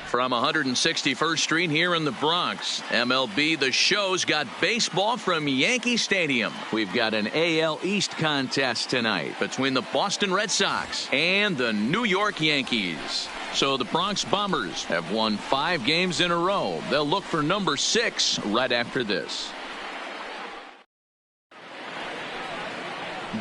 From 161st Street here in the Bronx, MLB The Show's got baseball from Yankee Stadium. We've got an AL East contest tonight between the Boston Red Sox and the New York Yankees. So the Bronx Bombers have won 5 games in a row. They'll look for number 6 right after this.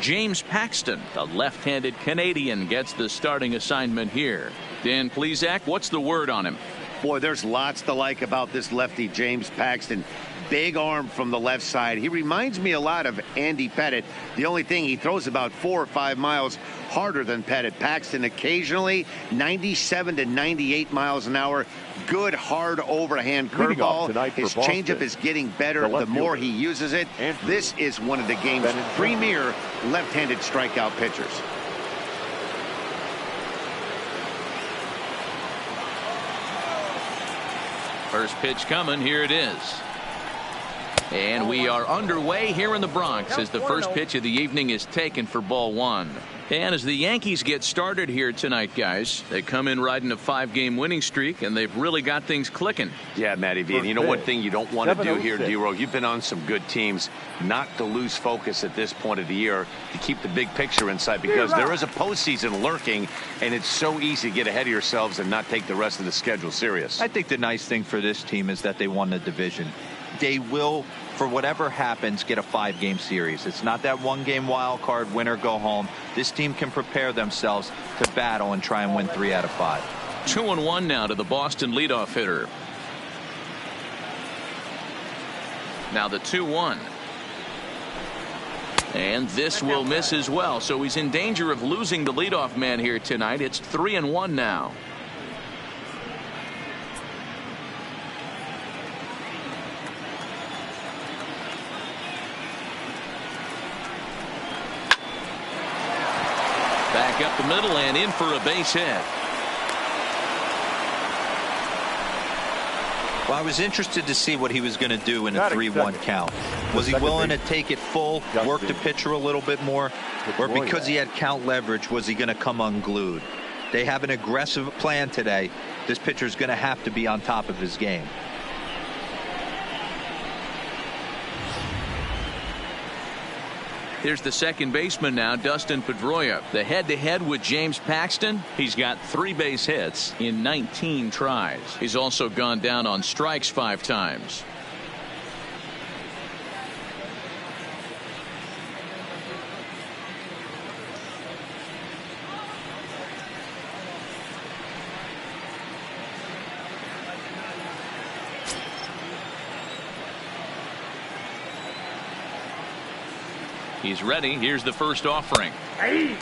James Paxton, the left-handed Canadian, gets the starting assignment here. Dan Plesac, what's the word on him? Boy, there's lots to like about this lefty, James Paxton. Big arm from the left side. He reminds me a lot of Andy Pettitte. The only thing, he throws about 4 or 5 miles harder than Pettitte. Paxton occasionally 97 to 98 miles an hour. Good, hard overhand curveball. His changeup is getting better the more he uses it. This is one of the game's premier left-handed strikeout pitchers. First pitch coming. Here it is. And we are underway here in the Bronx as the first pitch of the evening is taken for ball 1. And as the Yankees get started here tonight, guys, they come in riding a 5-game winning streak, and they've really got things clicking. Yeah, Matty V. You know, one thing you don't want to do here, D-Row, you've been on some good teams, not to lose focus at this point of the year, to keep the big picture in sight, because there is a postseason lurking, and it's so easy to get ahead of yourselves and not take the rest of the schedule serious. I think the nice thing for this team is that they won the division. They will, for whatever happens, get a 5-game series. It's not that 1-game wild card, win or go home. This team can prepare themselves to battle and try and win 3 out of 5. 2-1 now to the Boston leadoff hitter. Now the 2-1. And this will miss as well. So he's in danger of losing the leadoff man here tonight. It's 3-1 now. Back up the middle and in for a base hit. Well, I was interested to see what he was going to do in a 3-1 count. Was he willing to take it full, work the pitcher a little bit more, or because he had count leverage, was he going to come unglued? They have an aggressive plan today. This pitcher is going to have to be on top of his game. Here's the second baseman now, Dustin Pedroia. The head-to-head with James Paxton. He's got 3 base hits in 19 tries. He's also gone down on strikes 5 times. He's ready. Here's the first offering.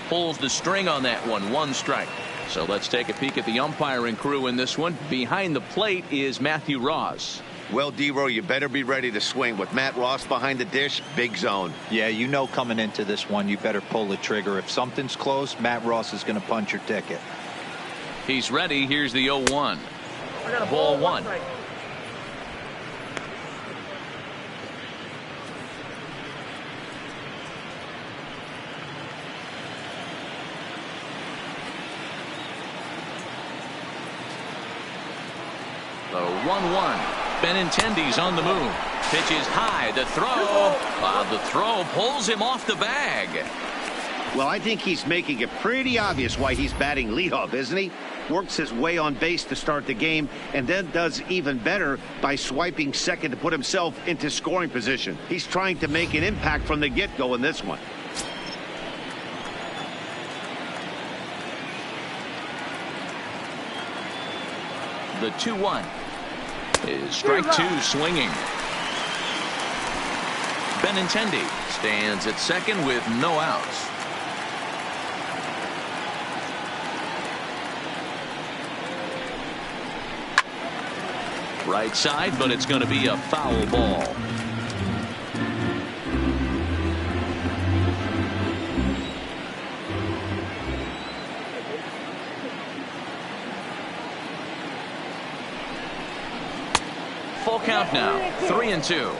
Pulls the string on that one. 1 strike. So let's take a peek at the umpiring crew in this one. Behind the plate is Matthew Ross. Well, D-Row, you better be ready to swing. With Matt Ross behind the dish, big zone. Yeah, you know, coming into this one, you better pull the trigger. If something's close, Matt Ross is going to punch your ticket. He's ready. Here's the 0-1. Ball 1. The 1-1. Benintendi's on the move. Pitches high. The throw. The throw pulls him off the bag. Well, I think he's making it pretty obvious why he's batting leadoff, isn't he? Works his way on base to start the game, and then does even better by swiping second to put himself into scoring position. He's trying to make an impact from the get-go in this one. The 2-1 is strike 2 swinging. Benintendi stands at second with no outs. Right side, but it's going to be a foul ball. Full count now. 3-2.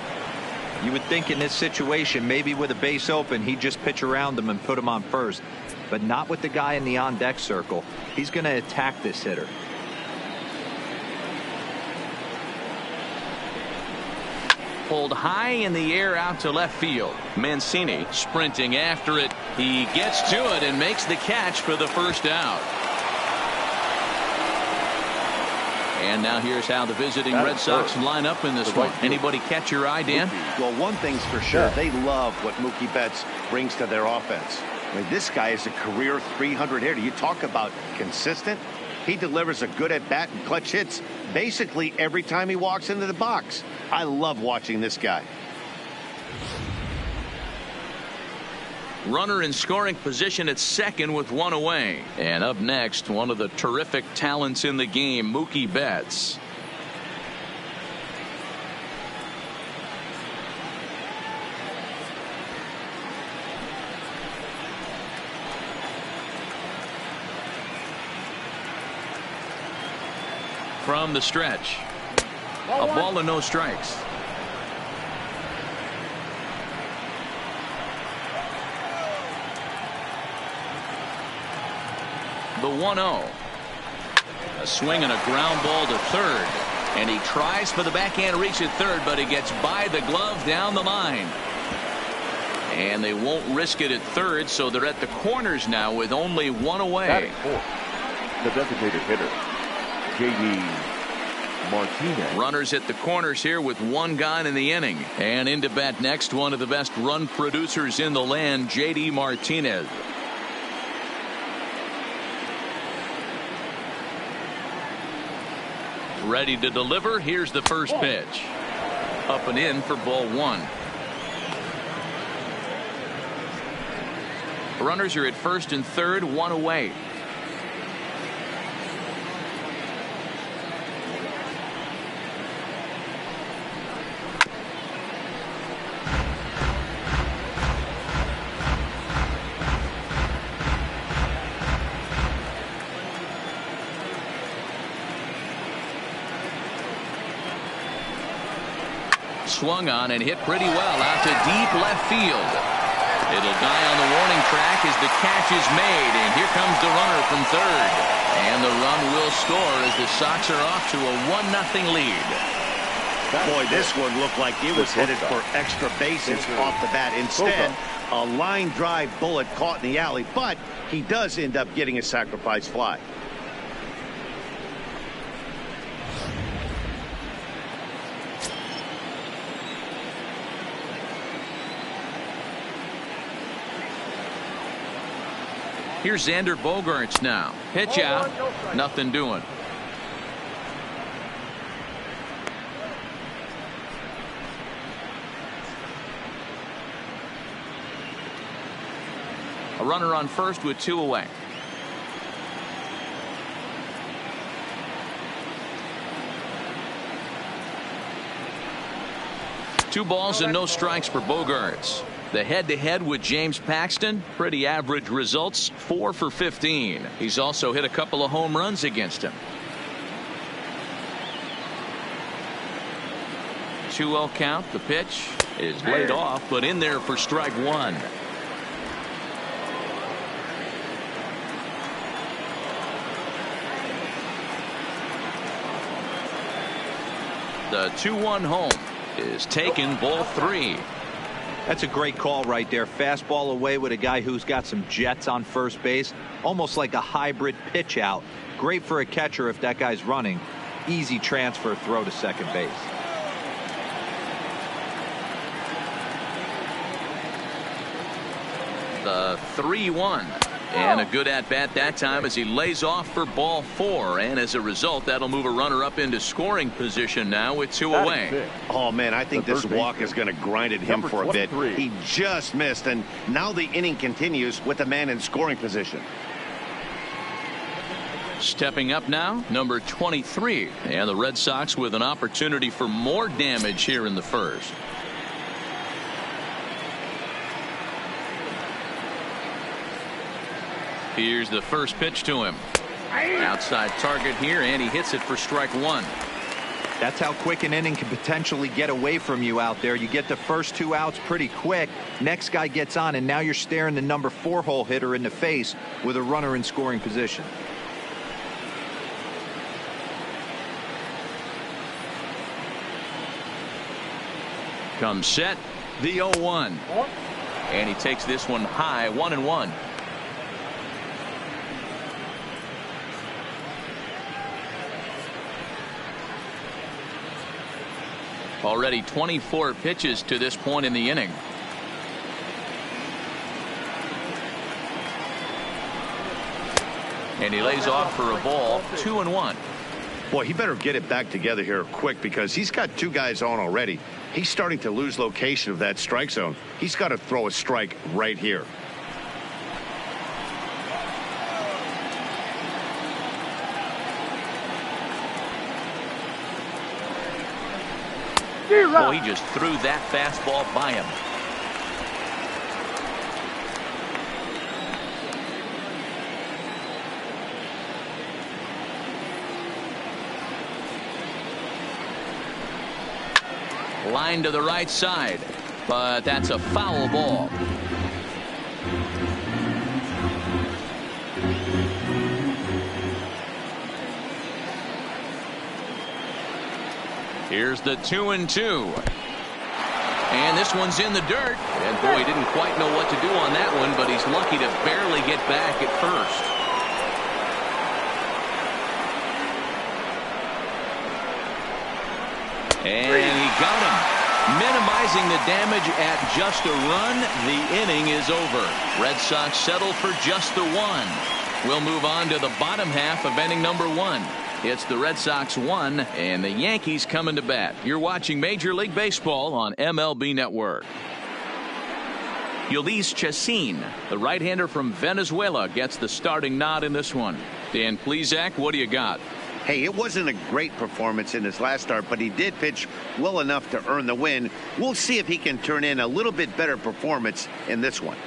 You would think in this situation, maybe with a base open, he'd just pitch around him and put him on first, but not with the guy in the on-deck circle. He's going to attack this hitter. pulled high in the air out to left field. Mancini sprinting after it. He gets to it and makes the catch for the first out. And now here's how the visiting Red Sox line up in this one. Anybody catch your eye, Dan? Well, one thing's for sure. They love what Mookie Betts brings to their offense. I mean, this guy is a career 300 hitter. You talk about consistent. He delivers a good at-bat and clutch hits basically every time he walks into the box. I love watching this guy. Runner in scoring position at second with one away. And up next, one of the terrific talents in the game, Mookie Betts. From the stretch, a ball and no strikes. The 1-0. A swing and a ground ball to third. And he tries for the backhand reach at third, but he gets by the glove down the line. And they won't risk it at third, so they're at the corners now with only one away. The designated hitter, J.D. Martinez. Runners at the corners here with one gone in the inning. And into bat next, one of the best run producers in the land, J.D. Martinez. Ready to deliver. Here's the first pitch. Up and in for ball one. Runners are at first and third, one away. Swung on and hit pretty well out to deep left field. It'll die on the warning track as the catch is made, and here comes the runner from third. And the run will score as the Sox are off to a 1-0 lead. Boy, this one looked like it was headed for extra bases off the bat. Instead, a line drive bullet caught in the alley, but he does end up getting a sacrifice fly. Here's Xander Bogaerts now. Pitch out. Nothing doing. A runner on first with two away. Two balls and no strikes for Bogaerts. The head-to-head with James Paxton, pretty average results, 4 for 15. He's also hit a couple of home runs against him. 2-0 count. The pitch is laid off, but in there for strike one. The 2-1 home is taken, ball three. That's a great call right there. Fastball away with a guy who's got some jets on first base. Almost like a hybrid pitch out. Great for a catcher if that guy's running. Easy transfer throw to second base. The 3-1. And a good at-bat that time as he lays off for ball four. And as a result, that'll move a runner up into scoring position now with two away. Oh, man, I think this walk is going to grind at him for a bit. He just missed, and now the inning continues with the man in scoring position. Stepping up now, number 23. And the Red Sox with an opportunity for more damage here in the first. Here's the first pitch to him. Outside target here, and he hits it for strike one. That's how quick an inning can potentially get away from you out there. You get the first two outs pretty quick. Next guy gets on, and now you're staring the number 4 hole hitter in the face with a runner in scoring position. Comes set, the 0-1. And he takes this one high, 1-1. Already 24 pitches to this point in the inning. And he lays off for a ball, 2-1. Boy, he better get it back together here quick because he's got two guys on already. He's starting to lose location of that strike zone. He's got to throw a strike right here. Oh, he just threw that fastball by him. Line to the right side, but that's a foul ball. Here's the 2-2. And this one's in the dirt. And boy, he didn't quite know what to do on that one, but he's lucky to barely get back at first. And he got him. Minimizing the damage at just a run. The inning is over. Red Sox settle for just the one. We'll move on to the bottom half of inning number 1. It's the Red Sox 1 and the Yankees coming to bat. You're watching Major League Baseball on MLB Network. Ulysses Chacin, the right-hander from Venezuela, gets the starting nod in this one. Dan Plesac, what do you got? Hey, it wasn't a great performance in his last start, but he did pitch well enough to earn the win. We'll see if he can turn in a little bit better performance in this one.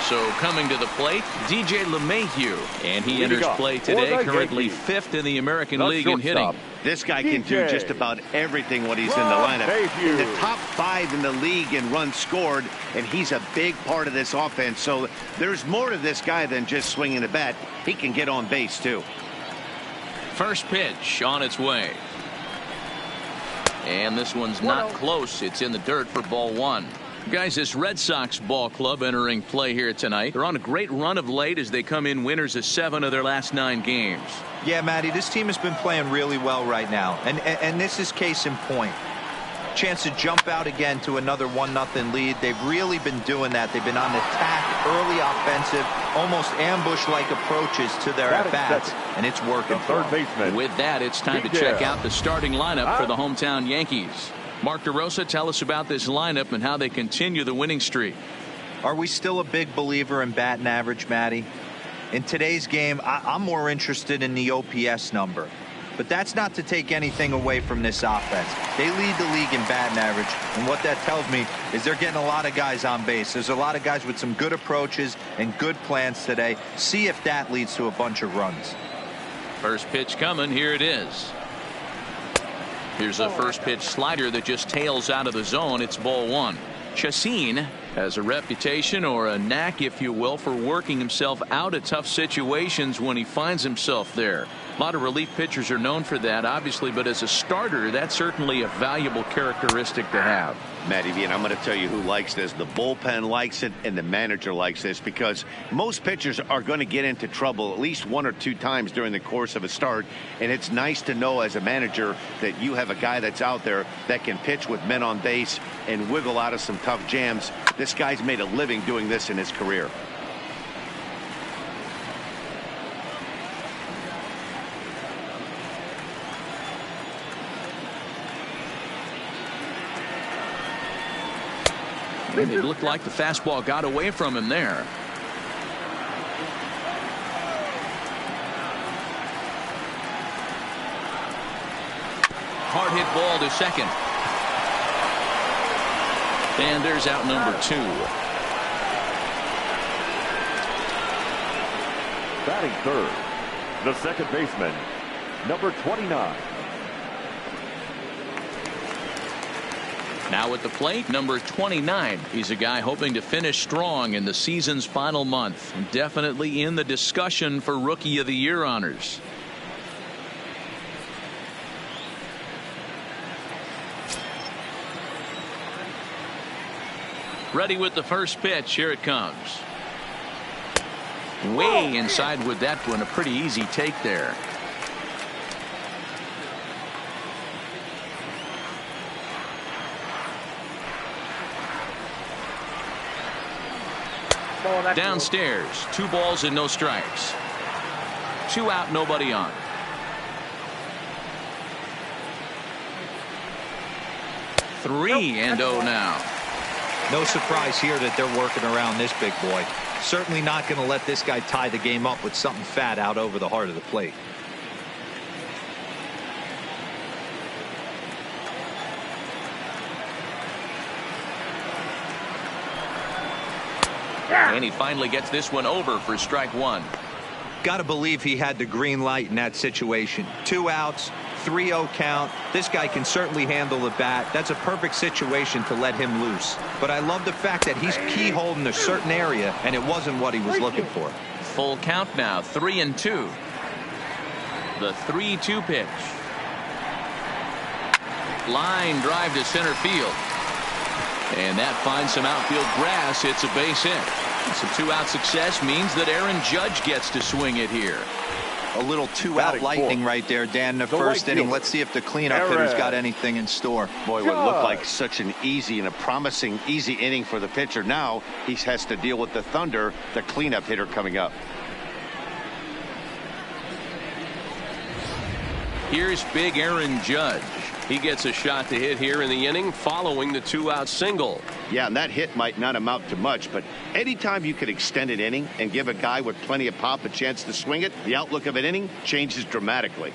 So coming to the plate, DJ LeMahieu, and he enters play today, currently 5th in the American League in hitting. This guy can do just about everything when he's in the lineup. In the top 5 in the league in runs scored, and he's a big part of this offense. So there's more to this guy than just swinging the bat. He can get on base, too. First pitch on its way. And this one's not close. It's in the dirt for ball 1. Guys, this Red Sox ball club entering play here tonight. They're on a great run of late as they come in winners of 7 of their last 9 games. Yeah, Matty, this team has been playing really well right now. And this is case in point. Chance to jump out again to another 1-0 lead. They've really been doing that. They've been on attack, early offensive, almost ambush-like approaches to their at-bats, and it's working for them. With that, it's time to check out the starting lineup for the hometown Yankees. Mark DeRosa, tell us about this lineup and how they continue the winning streak. Are we still a big believer in batting average, Matty? In today's game, I'm more interested in the OPS number. But that's not to take anything away from this offense. They lead the league in batting average, and what that tells me is they're getting a lot of guys on base. There's a lot of guys with some good approaches and good plans today. See if that leads to a bunch of runs. First pitch coming. Here it is. Here's a first pitch slider that just tails out of the zone. It's ball 1. Chacin has a reputation, or a knack if you will, for working himself out of tough situations when he finds himself there. A lot of relief pitchers are known for that, obviously, but as a starter, that's certainly a valuable characteristic to have. Matty V, and I'm going to tell you who likes this. The bullpen likes it, and the manager likes this, because most pitchers are going to get into trouble at least 1 or 2 times during the course of a start, and it's nice to know as a manager that you have a guy that's out there that can pitch with men on base and wiggle out of some tough jams. This guy's made a living doing this in his career. And it looked like the fastball got away from him there. Hard hit ball to second. And there's out number 2. Batting third, the second baseman, number 29. Now at the plate, number 29. He's a guy hoping to finish strong in the season's final month. Definitely in the discussion for Rookie of the Year honors. Ready with the first pitch. Here it comes. Way inside with that one. A pretty easy take there. Downstairs. 2 balls and no strikes. 2 out, nobody on. Three and 0 now. No surprise here that they're working around this big boy. Certainly not going to let this guy tie the game up with something fat out over the heart of the plate. And he finally gets this one over for strike 1. Got to believe he had the green light in that situation. 2 outs, 3-0 count. This guy can certainly handle the bat. That's a perfect situation to let him loose. But I love the fact that he's keyholding a certain area, and it wasn't what he was looking for. Full count now, 3-2. The 3-2 pitch. Line drive to center field. And that finds some outfield grass. It's a base hit. Some 2-out success means that Aaron Judge gets to swing it here. A little 2-out lightning right there, Dan, in the first inning. Let's see if the cleanup hitter's got anything in store. Boy, what looked like such an easy and a promising easy inning for the pitcher. Now he has to deal with the Thunder, the cleanup hitter coming up. Here's big Aaron Judge. He gets a shot to hit here in the inning following the 2-out single. Yeah, and that hit might not amount to much, but anytime you could extend an inning and give a guy with plenty of pop a chance to swing it, the outlook of an inning changes dramatically.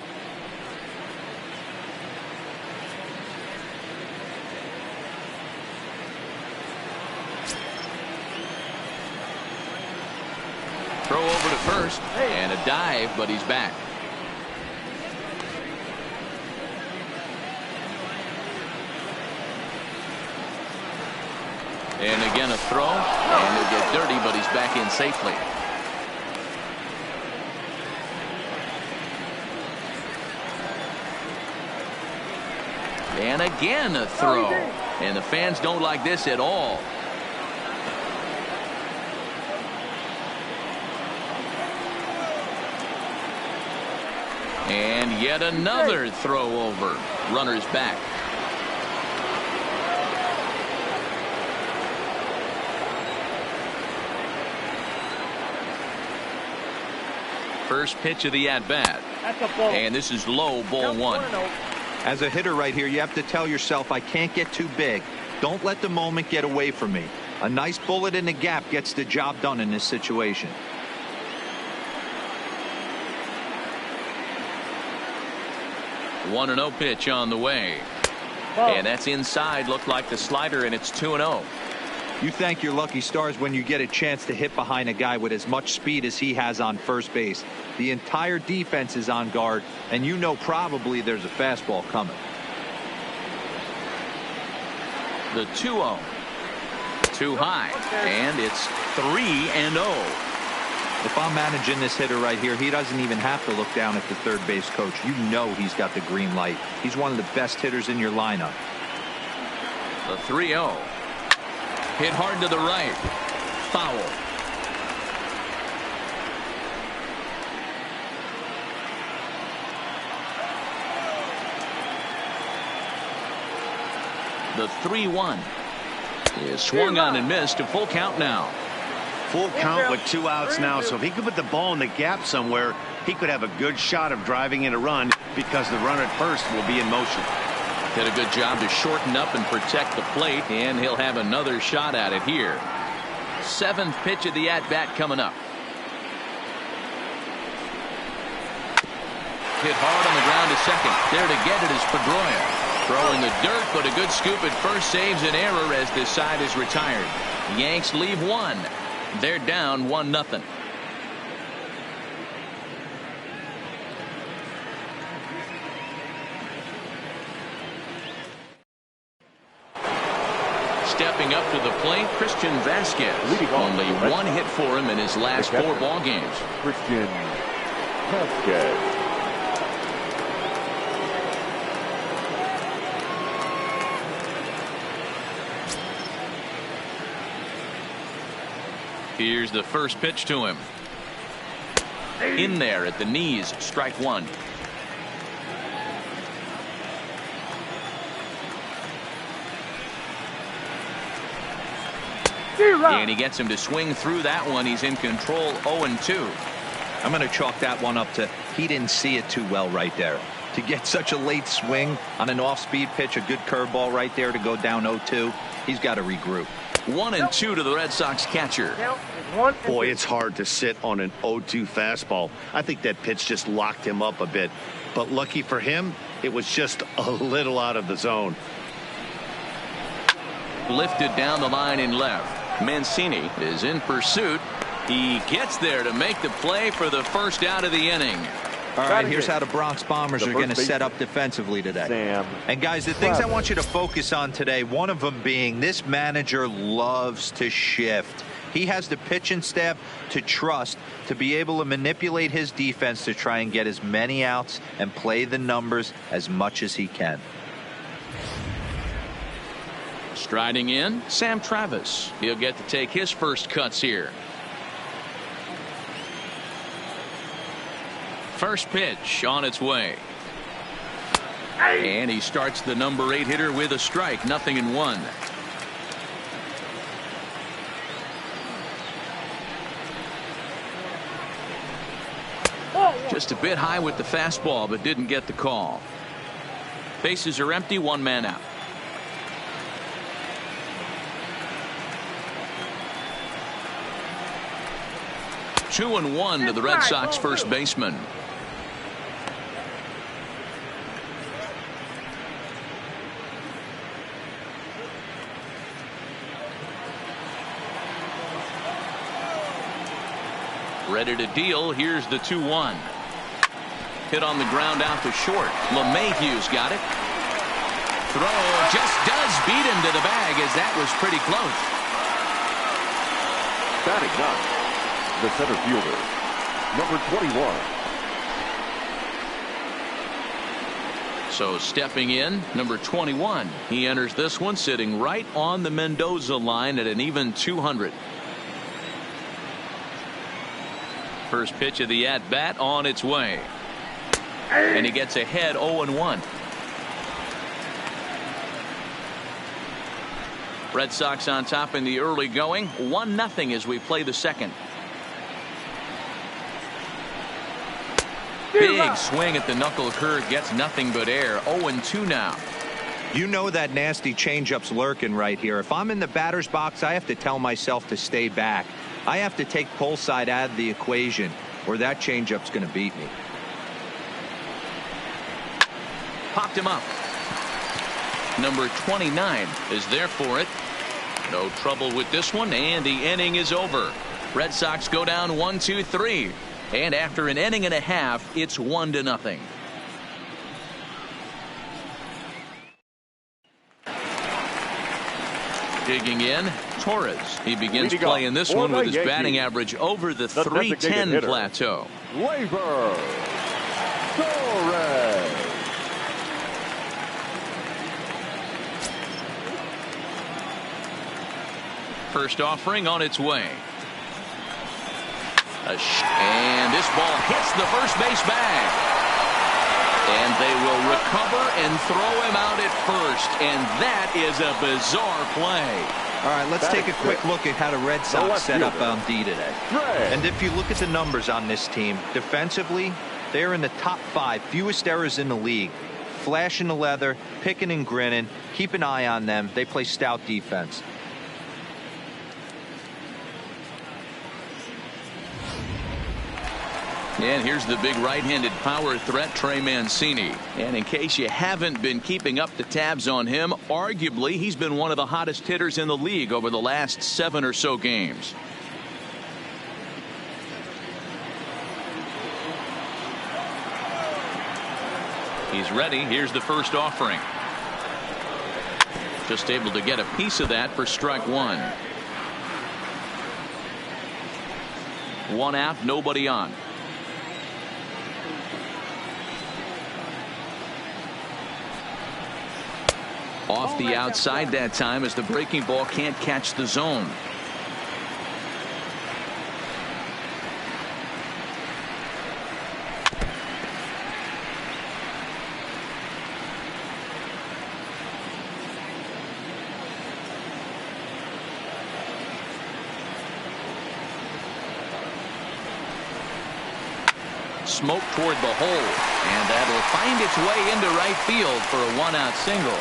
Throw over to first and a dive, but he's back. And again a throw, and he'll get dirty, but he's back in safely. And again a throw. And the fans don't like this at all. And yet another throw over. Runner's back. First pitch of the at-bat. And this is low, ball 1. As a hitter right here, you have to tell yourself, I can't get too big. Don't let the moment get away from me. A nice bullet in the gap gets the job done in this situation. One 1-0 pitch on the way. And that's inside. Looked like the slider, and it's 2-0. You thank your lucky stars when you get a chance to hit behind a guy with as much speed as he has on first base. The entire defense is on guard, and you know probably there's a fastball coming. The 2-0. Too high, and it's 3-0. If I'm managing this hitter right here, he doesn't even have to look down at the third base coach. You know he's got the green light. He's one of the best hitters in your lineup. The 3-0. Hit hard to the right. Foul. The 3-1 is swung on and missed. A full count now. Full count with 2 outs now, so if he could put the ball in the gap somewhere, he could have a good shot of driving in a run because the runner at first will be in motion. Did a good job to shorten up and protect the plate, and he'll have another shot at it here. 7th pitch of the at-bat coming up. Hit hard on the ground to second. There to get it is Pedroia. Throwing the dirt, but a good scoop at first saves an error as this side is retired. Yanks leave 1. They're down 1-0. Stepping up to the plate, Christian Vasquez. Only 1 hit for him in his last 4 ball games. Christian Vasquez. Here's the first pitch to him. In there at the knees, strike one. And he gets him to swing through that one. He's in control, 0-2. I'm going to chalk that one up to he didn't see it too well right there. To get such a late swing on an off-speed pitch, a good curveball right there to go down 0-2, he's got to regroup. 1-2 to the Red Sox catcher. Boy, it's hard to sit on an 0-2 fastball. I think that pitch just locked him up a bit. But lucky for him, it was just a little out of the zone. Lifted down the line in left. Mancini is in pursuit. He gets there to make the play for the first out of the inning. All right, here's how the Bronx Bombers are going to set up defensively today. And guys, the things I want you to focus on today, one of them being this manager loves to shift. He has the pitching staff to trust to be able to manipulate his defense to try and get as many outs and play the numbers as much as he can. Striding in, Sam Travis. He'll get to take his first cuts here. First pitch on its way. And he starts the number 8 hitter with a strike. 0-1. Just a bit high with the fastball, but didn't get the call. Bases are empty, 1 man out. Two and 1 to the Red Sox first baseman. Ready to deal. Here's the 2-1. Hit on the ground out to short. LeMahieu's got it. Throw just does beat him to the bag, as that was pretty close. Batting up, the center fielder, number 21. So stepping in, number 21. He enters this one sitting right on the Mendoza line at an even 200. First pitch of the at-bat on its way. And he gets ahead 0-1. Red Sox on top in the early going. 1-0 as we play the second. Big swing at the knuckle curve, gets nothing but air. 0-2 now. You know that nasty changeup's lurking right here. If I'm in the batter's box, I have to tell myself to stay back. I have to take pull side out of the equation, or that changeup's going to beat me. Popped him up. Number 29 is there for it. No trouble with this one, and the inning is over. Red Sox go down 1-2-3. And after an inning and a half, it's 1-0. Digging in, Torres. He begins playing this one with his batting average over the 310 plateau. Gleyber Torres. First offering on its way. And this ball hits the first base bag. And they will recover and throw him out at first. And that is a bizarre play. All right, let's take a quick look at how the Red Sox set up on D today. And if you look at the numbers on this team, defensively, they're in the top 5, fewest errors in the league. Flashing the leather, picking and grinning, keep an eye on them. They play stout defense. And here's the big right-handed power threat, Trey Mancini. And in case you haven't been keeping up the tabs on him, arguably he's been one of the hottest hitters in the league over the last 7 or so games. He's ready. Here's the first offering. Just able to get a piece of that for strike 1. 1 out, nobody on. Off the outside that time as the breaking ball can't catch the zone. Smoke toward the hole, and that'll find its way into right field for a one-out single.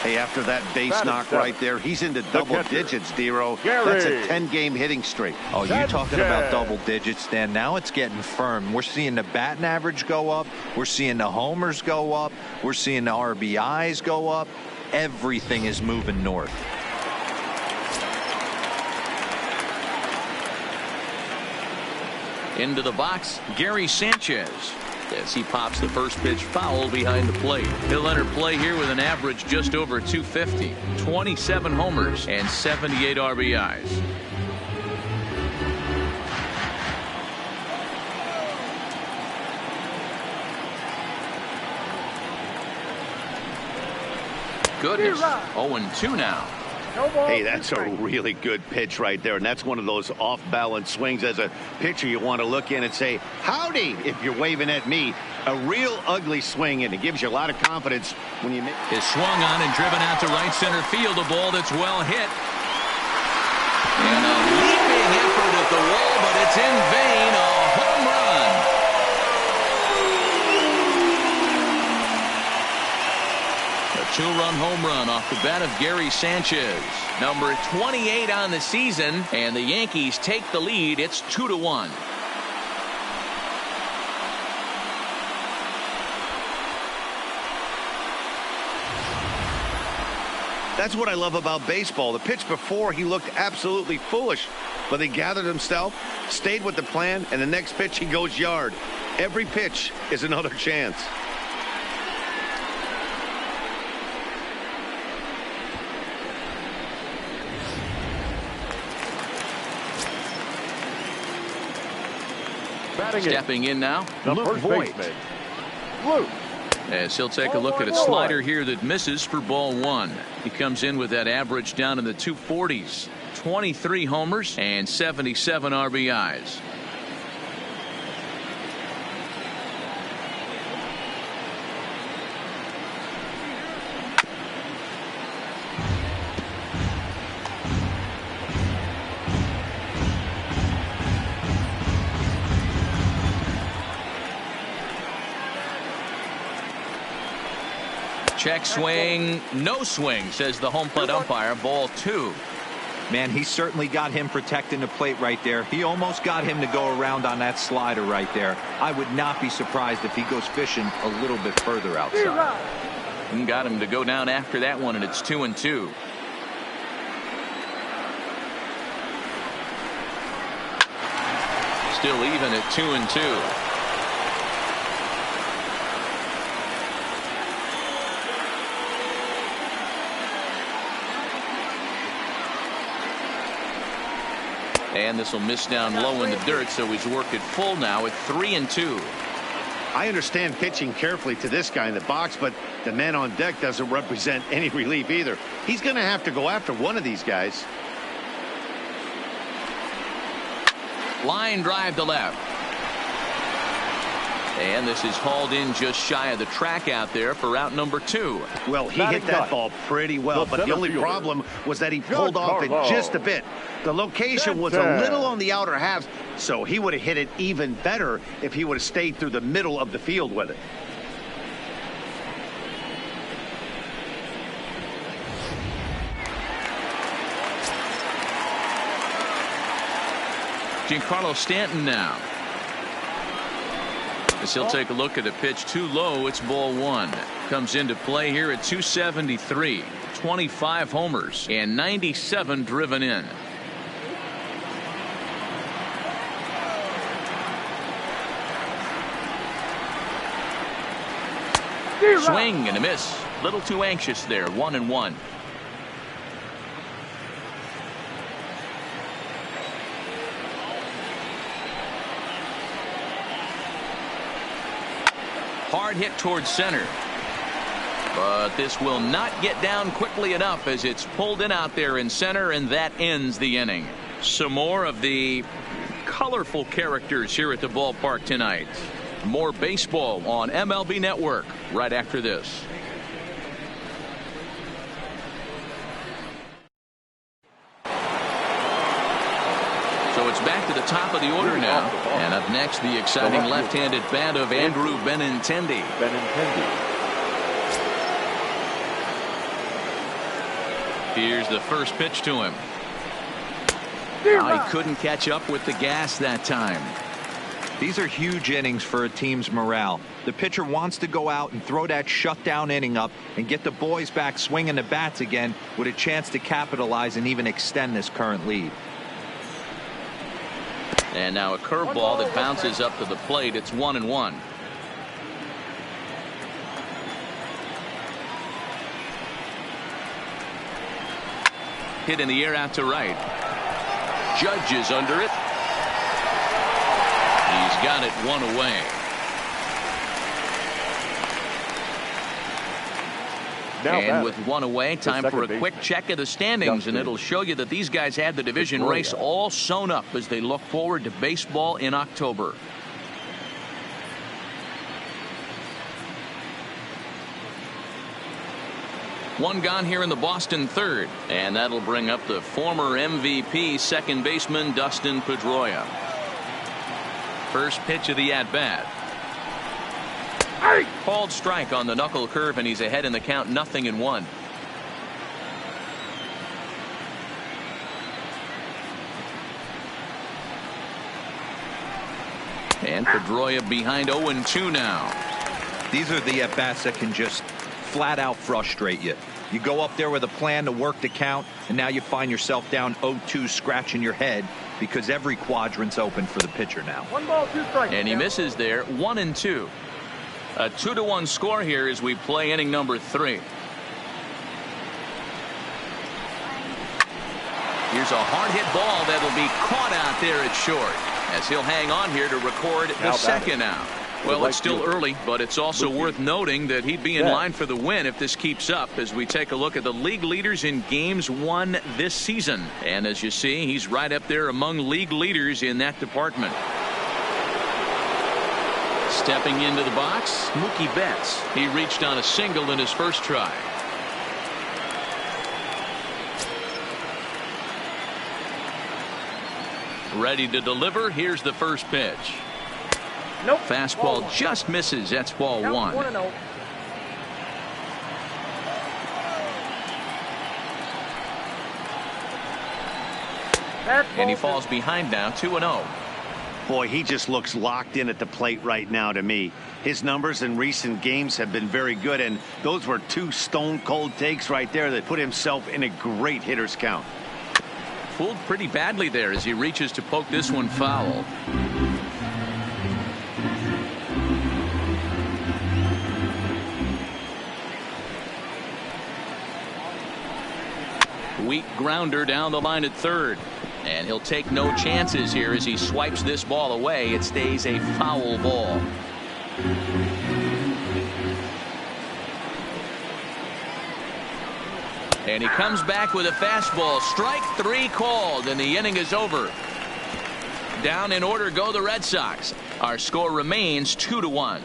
Hey, after that base knock right there, he's into double digits, Dero. That's a 10-game hitting streak. Oh, you're talking about double digits, Dan. Now it's getting firm. We're seeing the batting average go up. We're seeing the homers go up. We're seeing the RBIs go up. Everything is moving north. Into the box, Gary Sanchez. As he pops the first pitch foul behind the plate. He'll enter play here with an average just over 250, 27 homers, and 78 RBIs. Goodness, 0-2 now. Hey, that's a really good pitch right there, and that's one of those off-balance swings. As a pitcher, you want to look in and say, howdy, if you're waving at me. A real ugly swing, and it gives you a lot of confidence when you make is swung on and driven out to right center field. A ball that's well hit. And a leaping effort at the wall, but it's in vain. A home run. Two-run home run off the bat of Gary Sanchez. Number 28 on the season, and the Yankees take the lead. It's 2-1. That's what I love about baseball. The pitch before, he looked absolutely foolish, but he gathered himself, stayed with the plan, and the next pitch he goes yard. Every pitch is another chance. Stepping in now, Luke Voigt. As he'll take a look at a slider here that misses for ball one. He comes in with that average down in the 240s, 23 homers and 77 RBIs. Check swing, no swing, says the home plate umpire. Ball two. Man, he certainly got him protecting the plate right there. He almost got him to go around on that slider right there. I would not be surprised if he goes fishing a little bit further outside. And got him to go down after that one, and it's 2-2. Still even at 2-2. And this will miss down low in the dirt, so he's worked it full now at 3-2. I understand pitching carefully to this guy in the box, but the man on deck doesn't represent any relief either. He's going to have to go after one of these guys. Line drive to left. And this is hauled in just shy of the track out there for route number 2. Well, he hit that ball pretty well, but the only problem was that he pulled off it just a bit. The location was a little on the outer half, so he would have hit it even better if he would have stayed through the middle of the field with it. Giancarlo Stanton now. As he'll take a look at a pitch too low, it's ball one. Comes into play here at 273, 25 homers and 97 driven in. Swing and a miss. Little too anxious there. 1-1. Hard hit towards center. But this will not get down quickly enough as it's pulled in out there in center, and that ends the inning. Some more of the colorful characters here at the ballpark tonight. More baseball on MLB Network right after this. So it's It's back to the top of the order now. And up next, the exciting left-handed bat of Andrew Benintendi. Here's the first pitch to him. He couldn't catch up with the gas that time. These are huge innings for a team's morale. The pitcher wants to go out and throw that shutdown inning up and get the boys back swinging the bats again with a chance to capitalize and even extend this current lead. And now a curveball that bounces up to the plate. It's 1-1. Hit in the air out to right. Judge is under it. He's got it one away. And with one away, time for a quick check of the standings, and it'll show you that these guys had the division race all sewn up as they look forward to baseball in October. One gone here in the Boston third, and that'll bring up the former MVP second baseman Dustin Pedroia. First pitch of the at-bat. Called strike on the knuckle curve, and he's ahead in the count, 0-1. And Pedroia behind 0-2 now. These are the at-bats that can just flat out frustrate you. You go up there with a plan to work the count, and now you find yourself down 0-2, scratching your head because every quadrant's open for the pitcher now. 1 ball, 2 strikes. And he misses there, 1-2. A 2-1 score here as we play inning number 3. Here's a hard hit ball that'll be caught out there at short as he'll hang on here to record the second out. Well, it's still early, but it's also worth noting that he'd be in line for the win if this keeps up as we take a look at the league leaders in games won this season. And as you see, he's right up there among league leaders in that department. Stepping into the box, Mookie Betts. He reached on a single in his first try. Ready to deliver. Here's the first pitch. Nope. Fastball just misses. That's ball 1. 1-0. And he falls behind now, 2-0. Boy, he just looks locked in at the plate right now to me. His numbers in recent games have been very good, and those were 2 stone-cold takes right there that put himself in a great hitter's count. Fooled pretty badly there as he reaches to poke this one foul. Weak grounder down the line at third. And he'll take no chances here as he swipes this ball away. It stays a foul ball. And he comes back with a fastball. Strike 3 called, and the inning is over. Down in order go the Red Sox. Our score remains 2-1.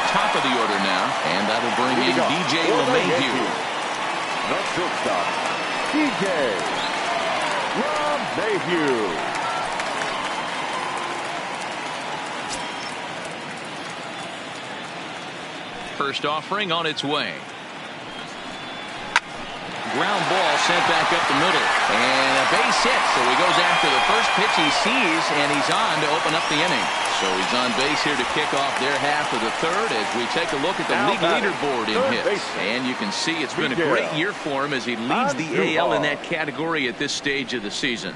Top of the order now, and that'll bring in DJ LeMahieu. The shortstop, DJ LeMahieu. First offering on its way. Ground ball sent back up the middle, and a base hit, so he goes after the first pitch he sees, and he's on to open up the inning. So he's on base here to kick off their half of the third as we take a look at the league leaderboard in hits. And you can see it's been a great year for him as he leads the AL in that category at this stage of the season.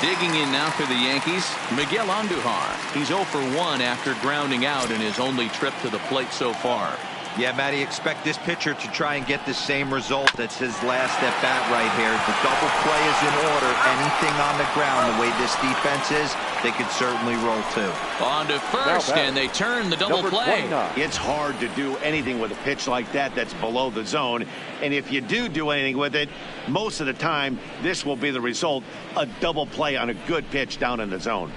Digging in now for the Yankees, Miguel Andujar. He's 0 for 1 after grounding out in his only trip to the plate so far. Yeah, Matty, expect this pitcher to try and get the same result. That's his last at bat right here. The double play is in order. Anything on the ground, the way this defense is, they could certainly roll too. On to first, and they turn the double play. It's hard to do anything with a pitch like that that's below the zone. And if you do anything with it, most of the time, this will be the result, a double play on a good pitch down in the zone.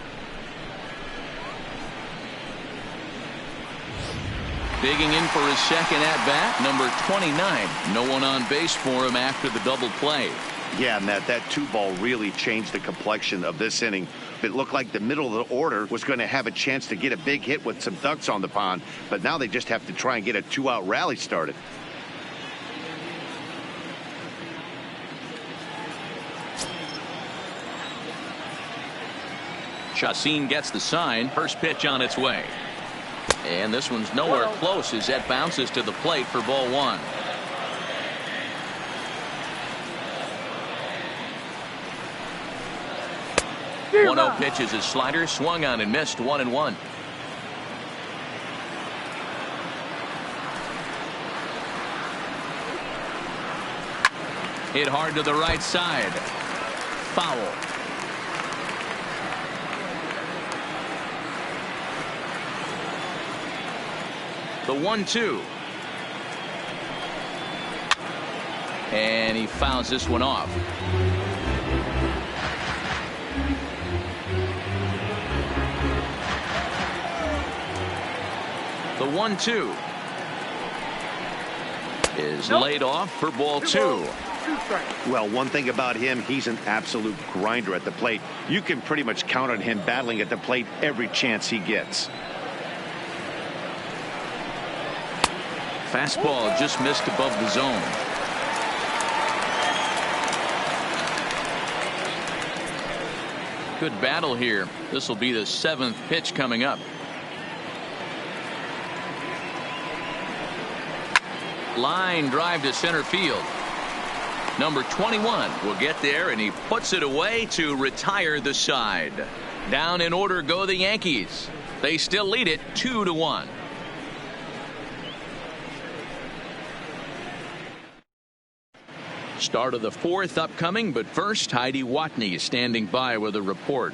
Digging in for his second at-bat, number 29. No one on base for him after the double play. Yeah, Matt, that 2-ball really changed the complexion of this inning. It looked like the middle of the order was going to have a chance to get a big hit with some ducks on the pond, but now they just have to try and get a 2-out rally started. Chacin gets the sign. First pitch on its way. And this one's nowhere close as that bounces to the plate for ball 1. Dear 1-0 pitch is his slider, swung on and missed, 1-1. Hit hard to the right side. Foul. The 1-2. And he fouls this one off. The 1-2 is laid off for ball 2. Well, one thing about him, he's an absolute grinder at the plate. You can pretty much count on him battling at the plate every chance he gets. Fastball just missed above the zone. Good battle here. This will be the 7th pitch coming up. Line drive to center field. Number 21 will get there, and he puts it away to retire the side. Down in order go the Yankees. They still lead it 2-1. Start of the 4th upcoming, but first, Heidi Watney standing by with a report.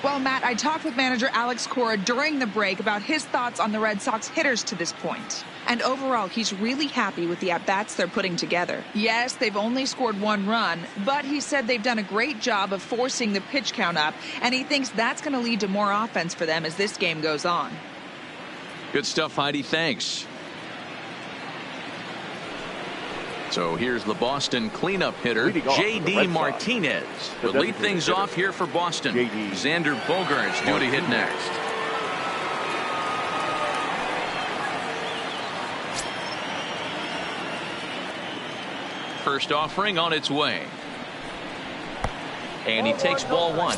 Well, Matt, I talked with manager Alex Cora during the break about his thoughts on the Red Sox hitters to this point. And overall, he's really happy with the at-bats they're putting together. Yes, they've only scored 1 run, but he said they've done a great job of forcing the pitch count up, and he thinks that's going to lead to more offense for them as this game goes on. Good stuff, Heidi. Thanks. So here's the Boston cleanup hitter, J.D. Martinez. But lead things off here for Boston. Xander Bogaerts due to hit next. First offering on its way. And he takes ball 1.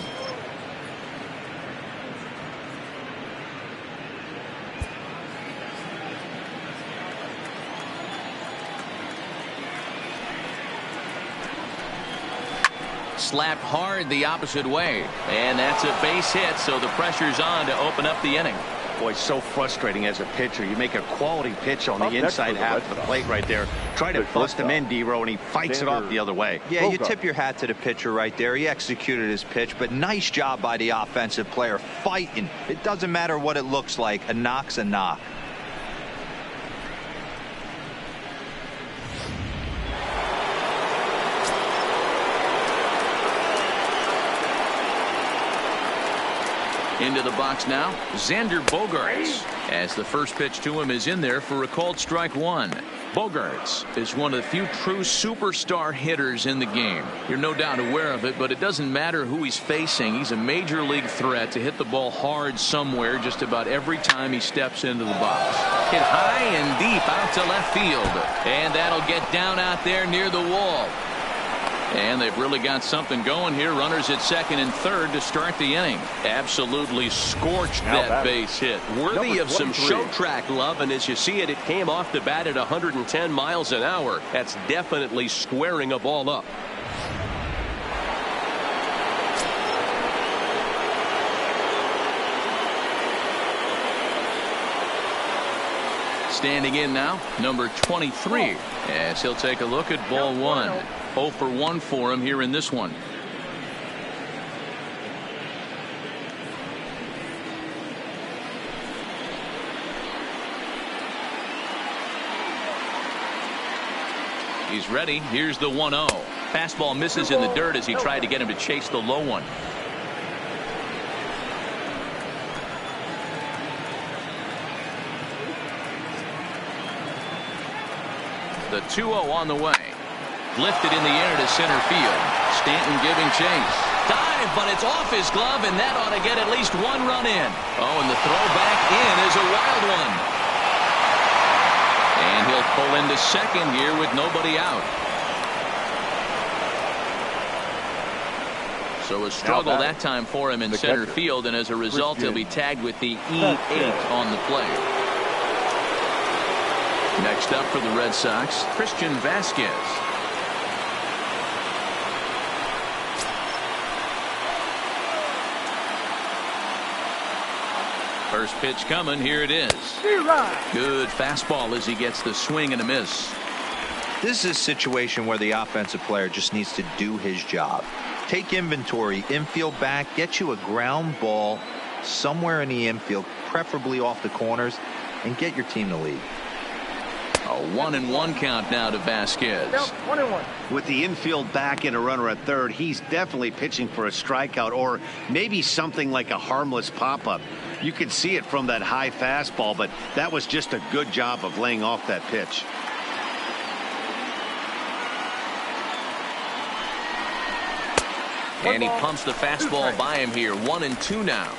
Slapped hard the opposite way, and that's a base hit, so the pressure's on to open up the inning. Boy, so frustrating as a pitcher. You make a quality pitch on the inside half of the plate right there. Try to bust him in, D-Row, and he fights it off the other way. Yeah, you tip your hat to the pitcher right there. He executed his pitch, but nice job by the offensive player fighting. It doesn't matter what it looks like. A knock's a knock. Into the box now, Xander Bogaerts, as the first pitch to him is in there for a called strike 1. Bogaerts is one of the few true superstar hitters in the game. You're no doubt aware of it, but it doesn't matter who he's facing. He's a major league threat to hit the ball hard somewhere just about every time he steps into the box. Hit high and deep out to left field, and that'll get down out there near the wall. And they've really got something going here. Runners at second and third to start the inning. Absolutely scorched that base hit. Worthy of some show track love, and as you see it, it came off the bat at 110 miles an hour. That's definitely squaring a ball up. Standing in now, number 23, as he'll take a look at ball one. 0 for 1 for him here in this one. He's ready. Here's the 1-0. Fastball misses in the dirt as he tried to get him to chase the low one. The 2-0 on the way. Lifted in the air to center field. Stanton giving chase. Dive, but it's off his glove, and that ought to get at least one run in. Oh, and the throw back in is a wild one. And he'll pull into second here with nobody out. So a struggle that time for him in center field, and as a result, he'll be tagged with the E8 on the play. Next up for the Red Sox, Christian Vasquez. First pitch coming. Here it is. Good fastball as he gets the swing and a miss. This is a situation where the offensive player just needs to do his job. Take inventory, infield back, get you a ground ball somewhere in the infield, preferably off the corners, and get your team the lead. A 1-1 count now to Vasquez. 1-1. With the infield back and a runner at third, he's definitely pitching for a strikeout or maybe something like a harmless pop-up. You could see it from that high fastball, but that was just a good job of laying off that pitch. And he pumps the fastball by him here. 1-2 now.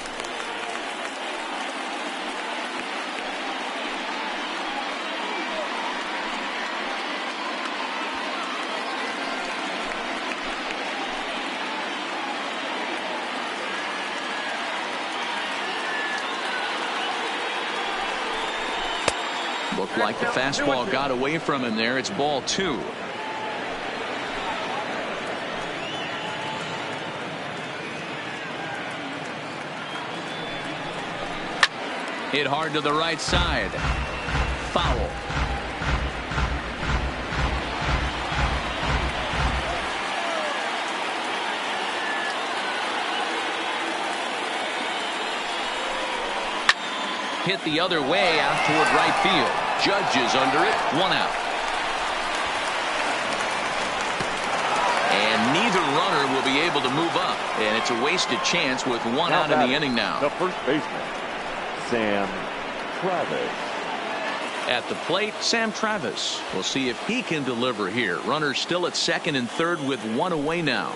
Looked like the fastball got away from him there. It's ball 2. Hit hard to the right side. Foul. Hit the other way out toward right field. Judge is under it. 1 out. And neither runner will be able to move up. And it's a wasted chance with 1 out in the inning now. The first baseman, Sam Travis. At the plate, Sam Travis. We'll see if he can deliver here. Runners still at second and third with 1 away now.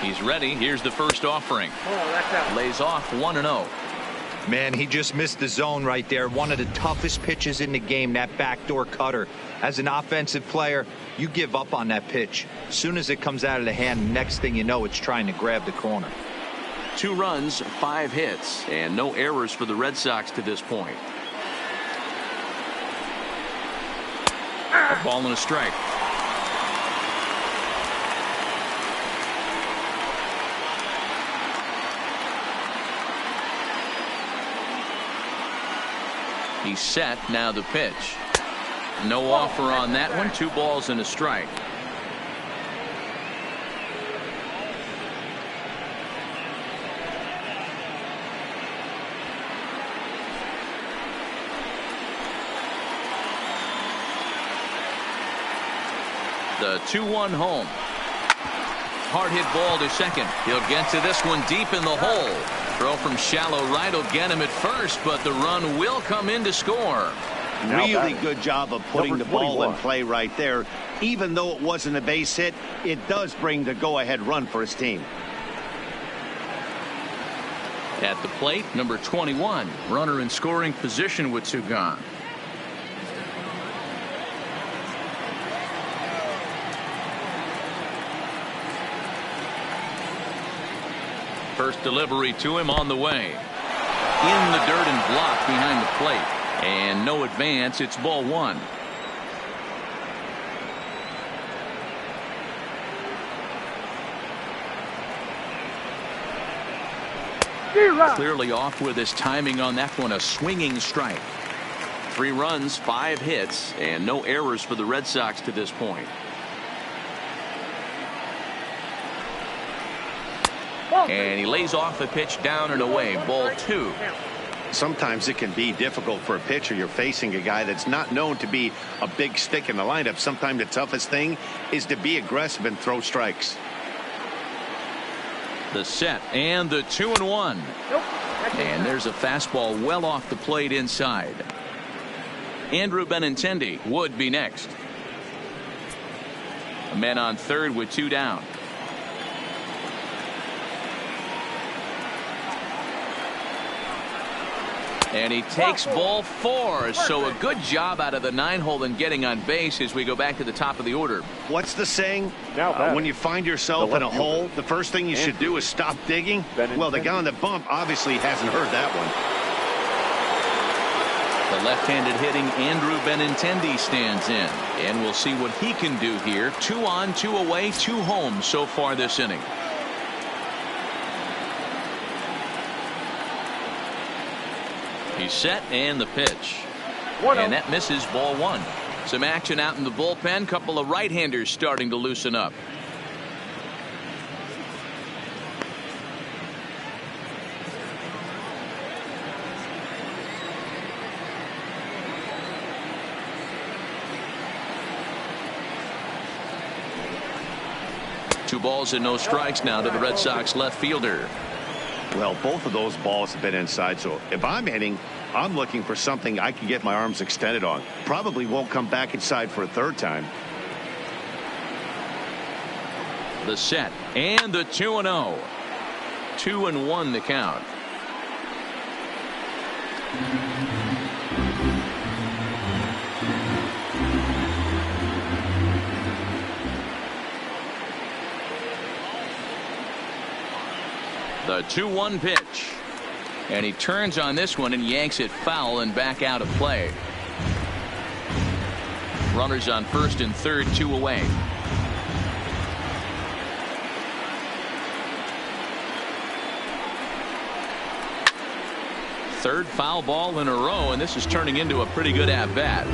He's ready. Here's the first offering. Lays off 1-0. Man, he just missed the zone right there. One of the toughest pitches in the game, that backdoor cutter. As an offensive player, you give up on that pitch. As soon as it comes out of the hand, next thing you know, it's trying to grab the corner. 2 runs, 5 hits, and no errors for the Red Sox to this point. A ball and a strike. He's set. Now the pitch. No offer on that one. 2 balls and a strike. The 2-1 home. Hard hit ball to second. He'll get to this one deep in the hole. Throw from shallow right will get him at first, but the run will come in to score. Really good job of putting the ball in play right there. Even though it wasn't a base hit, it does bring the go-ahead run for his team. At the plate, number 21. Runner in scoring position with 2 gone. First delivery to him on the way. In the dirt and blocked behind the plate. And no advance. It's ball 1. Clearly off with his timing on that one. A swinging strike. 3 runs, 5 hits, and no errors for the Red Sox to this point. And he lays off the pitch down and away. Ball 2. Sometimes it can be difficult for a pitcher. You're facing a guy that's not known to be a big stick in the lineup. Sometimes the toughest thing is to be aggressive and throw strikes. The set and the 2-1. And there's a fastball well off the plate inside. Andrew Benintendi would be next. A man on third with 2 down. And he takes ball 4. So a good job out of the 9-hole in getting on base as we go back to the top of the order. What's the saying? When you find yourself in a hole, the first thing you should do is stop digging. Well, the guy on the bump obviously hasn't heard that one. The left-handed hitting Andrew Benintendi stands in. And we'll see what he can do here. 2 on, 2 away, 2 home so far this inning. He's set and the pitch. And that misses ball 1. Some action out in the bullpen. Couple of right-handers starting to loosen up. Two balls and no strikes now to the Red Sox left fielder. Well, both of those balls have been inside, so if I'm hitting, I'm looking for something I can get my arms extended on. Probably won't come back inside for a third time. The set and the 2-0. 2-1 the count. The 2-1 pitch. And he turns on this one and yanks it foul and back out of play. Runners on first and third, 2 away. Third foul ball in a row, and this is turning into a pretty good at-bat.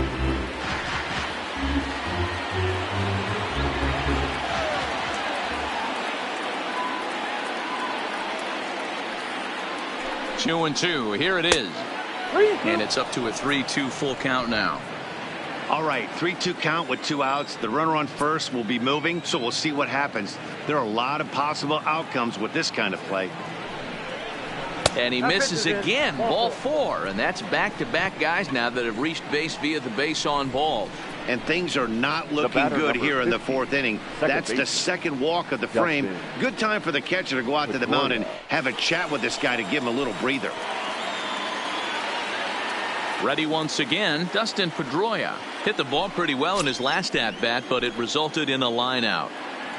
Two and 2. Here it is. And it's up to a 3-2 full count now. All right, 3-2 count with 2 outs. The runner on first will be moving, so we'll see what happens. There are a lot of possible outcomes with this kind of play. And he misses again. Ball 4. And that's back-to-back guys now that have reached base via the base on balls. And things are not looking good here in the 4th inning. That's the second walk of the frame. Good time for the catcher to go out to the mound and have a chat with this guy to give him a little breather. Ready once again, Dustin Pedroia. Hit the ball pretty well in his last at-bat, but it resulted in a line out.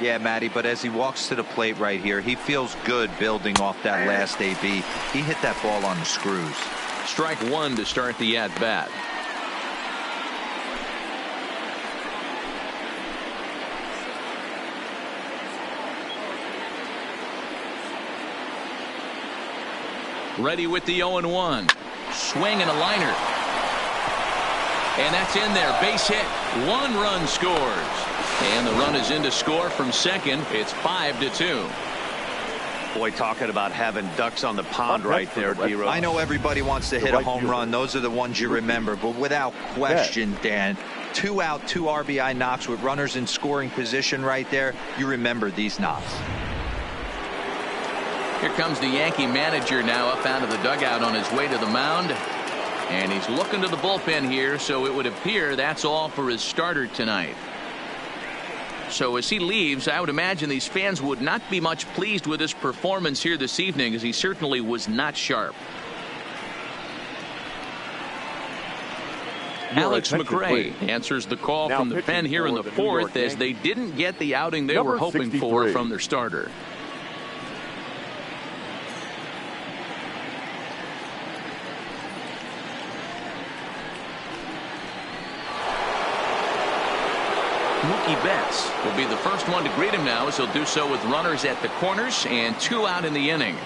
Yeah, Matty, but as he walks to the plate right here, he feels good building off that last AB. He hit that ball on the screws. Strike 1 to start the at-bat. Ready with the 0-1. Swing and a liner. And that's in there. Base hit. 1 run scores. And the run is in to score from second. It's 5-2. Boy, talking about having ducks on the pond right there, D-Rose. I know everybody wants to hit a home run. Those are the ones you remember. But without question, Dan, 2 out, 2 RBI knocks with runners in scoring position right there. You remember these knocks. Here comes the Yankee manager now up out of the dugout on his way to the mound. And he's looking to the bullpen here, so it would appear that's all for his starter tonight. So as he leaves, I would imagine these fans would not be much pleased with his performance here this evening, as he certainly was not sharp. Alex McRae answers the call from the pen here in the 4th, as they didn't get the outing they were hoping for from their starter. Mookie Betts will be the first one to greet him now, as he'll do so with runners at the corners and 2 out in the inning.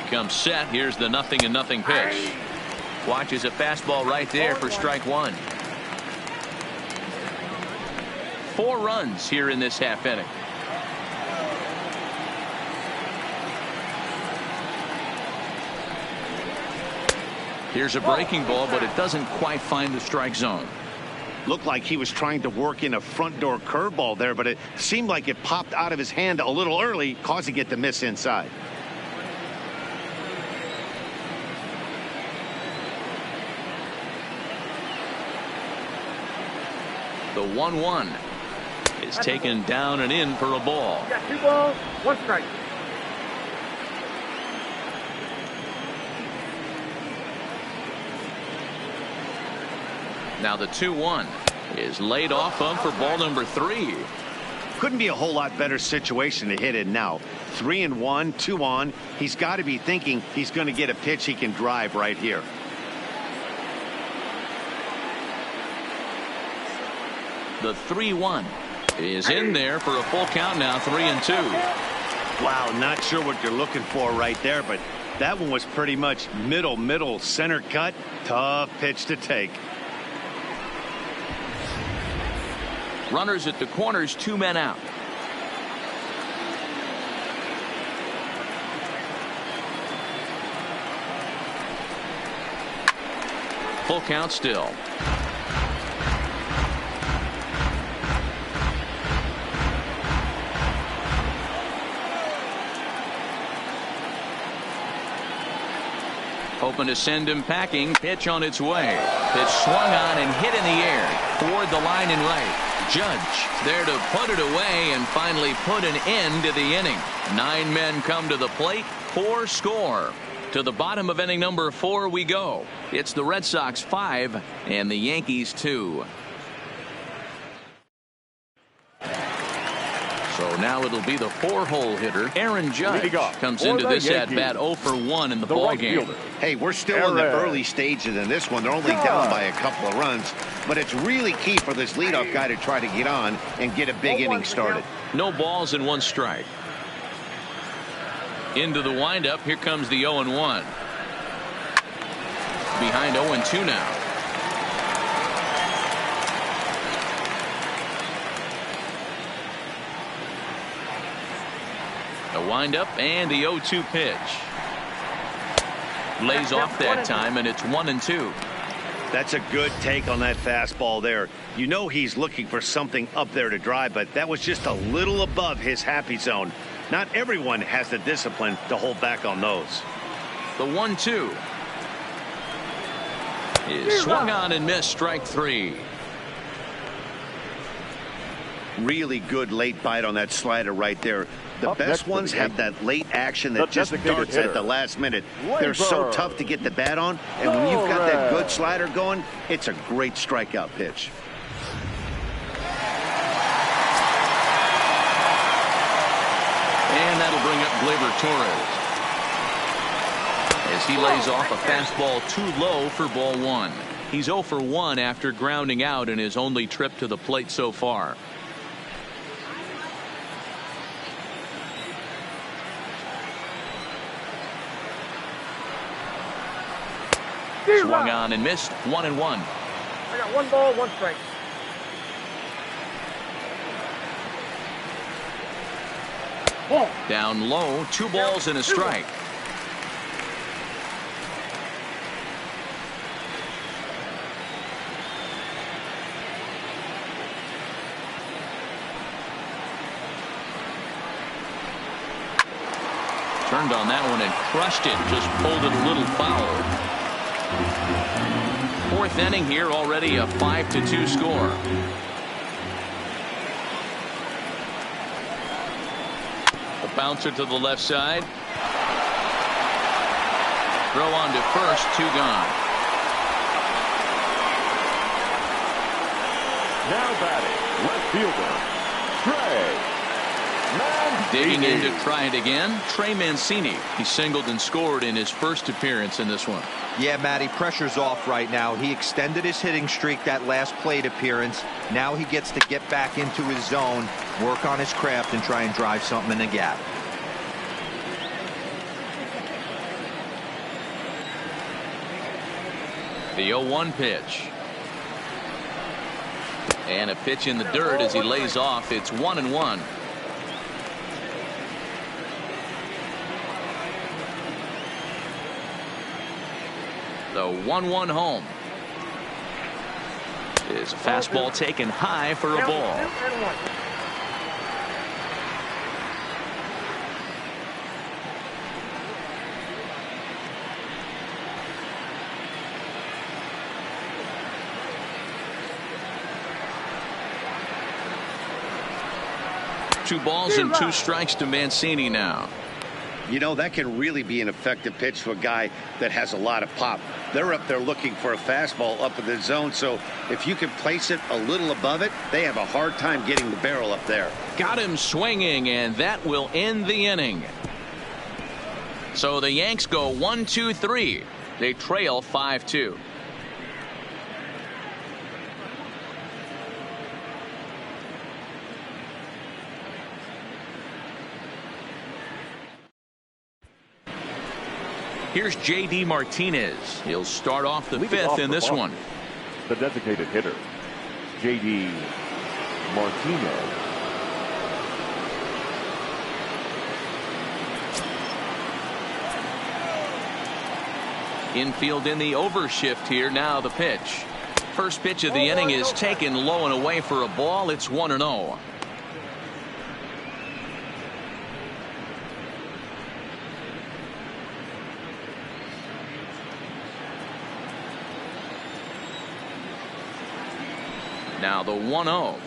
comes set. Here's the 0-0 pitch. Watches a fastball right there for strike one. 4 runs here in this half inning. Here's a breaking ball, but it doesn't quite find the strike zone. Looked like he was trying to work in a front door curveball there, but it seemed like it popped out of his hand a little early, causing it to miss inside. The 1-1 is taken down and in for a ball. You got 2 balls, 1 strike. Now the 2-1 is laid off of for ball number 3. Couldn't be a whole lot better situation to hit in now. 3-1, 2 on. He's got to be thinking he's going to get a pitch he can drive right here. The 3-1 is in there for a full count now. 3-2. Wow, not sure what you're looking for right there, but that one was pretty much middle center cut. Tough pitch to take. Runners at the corners, 2 men out. Full count still. Hoping to send him packing. Pitch on its way. Pitch swung on and hit in the air toward the line and right. Judge there to put it away and finally put an end to the inning. 9 men come to the plate. 4 score. To the bottom of inning number 4 we go. It's the Red Sox 5 and the Yankees 2. So now it'll be the 4-hole hitter. Aaron Judge comes into this at bat 0 for 1 in the ball game. Hey, we're still in the early stages in this one. They're only down by a couple of runs, but it's really key for this leadoff guy to try to get on and get a big inning started. No balls and 1 strike. Into the windup. Here comes the 0-1. Behind 0-2 now. The windup and the 0-2 pitch. Lays off that time, and it's 1-2. That's a good take on that fastball there. You know he's looking for something up there to drive, but that was just a little above his happy zone. Not everyone has the discipline to hold back on those. The 1-2 is swung on and missed. Strike 3. Really good late bite on that slider right there. The best ones have that late action that just darts at the last minute. They're so tough to get the bat on, and when you've got that good slider going, it's a great strikeout pitch. And that'll bring up Gleyber Torres as he lays off a fastball too low for ball 1. He's 0 for 1 after grounding out in his only trip to the plate so far. Swung on and missed. 1-1. I got 1 ball, 1 strike. Down low, 2 balls and a strike. Turned on that one and crushed it. Just pulled it a little foul. 4th inning here, already a 5-2 score. The bouncer to the left side. Throw on to first, 2 gone. Now batting, left fielder, Trey. Digging in to try it again, Trey Mancini. He singled and scored in his first appearance in this one. Yeah, Matty, pressure's off right now. He extended his hitting streak that last plate appearance. Now he gets to get back into his zone, work on his craft, and try and drive something in the gap. The 0-1 pitch. And a pitch in the dirt as he lays off. It's 1-1. The 1-1 home. Is a fastball taken high for a ball. Two balls and two strikes to Mancini now. You know, that can really be an effective pitch to a guy that has a lot of pop. They're up there looking for a fastball up in the zone, so if you can place it a little above it, they have a hard time getting the barrel up there. Got him swinging, and that will end the inning. So the Yanks go 1-2-3. They trail 5-2. Here's J.D. Martinez. He'll start off the fifth in this one. The designated hitter, J.D. Martinez. Infield in the overshift here. Now the pitch. First pitch of the inning is taken low and away for a ball. It's 1-0. Now the 1-0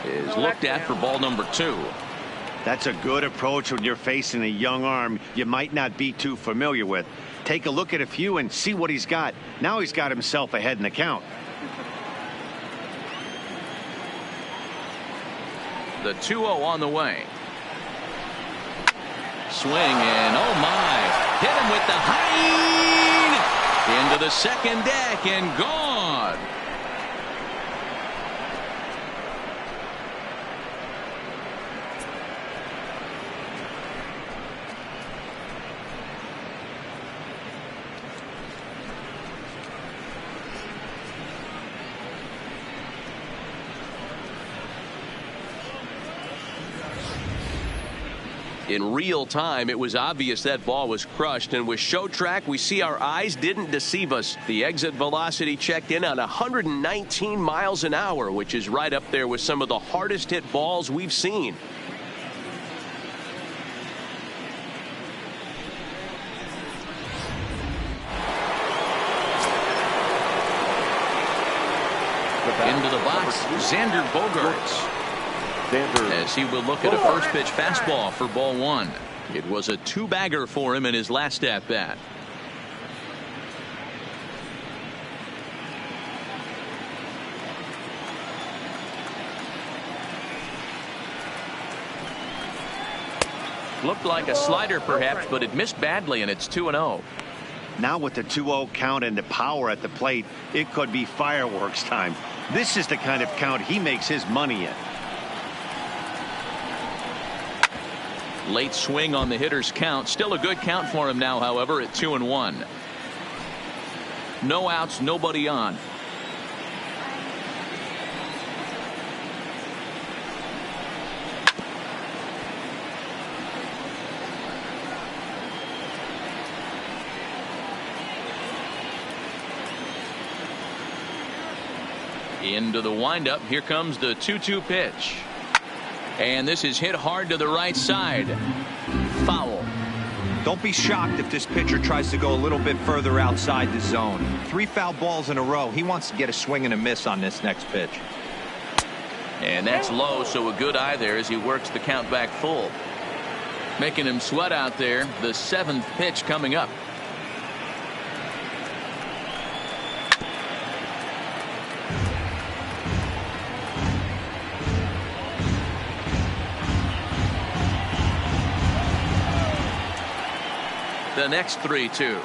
is looked at for ball number 2. That's a good approach when you're facing a young arm you might not be too familiar with. Take a look at a few and see what he's got. Now he's got himself ahead in the count. The 2-0 on the way. Swing and oh my. Hit him with the high into the second deck and gone. In real time, it was obvious that ball was crushed, and with show track, we see our eyes didn't deceive us. The exit velocity checked in at 119 miles an hour, which is right up there with some of the hardest hit balls we've seen. Into the box, Xander Bogaerts. As he will look at a first pitch fastball for ball 1. It was a 2-bagger for him in his last at bat. Looked like a slider perhaps, but it missed badly, and it's 2-0. Now with the 2-0 count and the power at the plate, it could be fireworks time. This is the kind of count he makes his money in. Late swing on the hitter's count. Still a good count for him now, however, at 2-1. No outs, nobody on. Into the windup. Here comes the 2-2 pitch. And this is hit hard to the right side. Foul. Don't be shocked if this pitcher tries to go a little bit further outside the zone. 3 foul balls in a row. He wants to get a swing and a miss on this next pitch. And that's low, so a good eye there as he works the count back full. Making him sweat out there. The 7th pitch coming up. The next 3-2.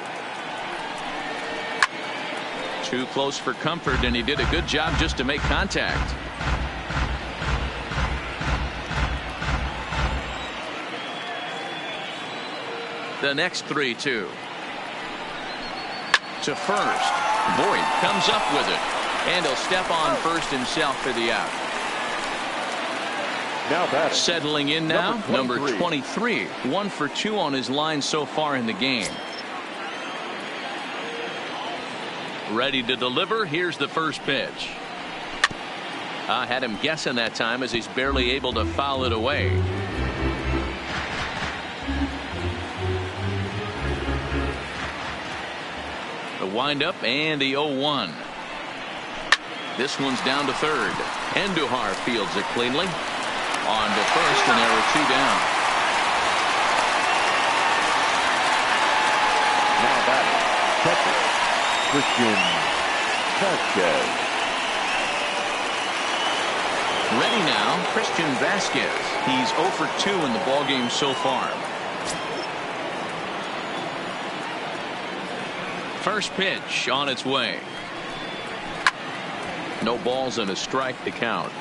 Too close for comfort, and he did a good job just to make contact. The next 3-2. to first. Boyd comes up with it. And he'll step on first himself for the out. Now settling in now, number 23. 1 for 2 on his line so far in the game. Ready to deliver. Here's the first pitch. I had him guessing that time as he's barely able to foul it away. The windup and the 0-1. This one's down to third. Andujar fields it cleanly. On to first, and there are 2 down. Now batting, catcher, Christian Vasquez. Ready now, Christian Vasquez. He's 0 for 2 in the ballgame so far. First pitch on its way. No balls and a strike to count.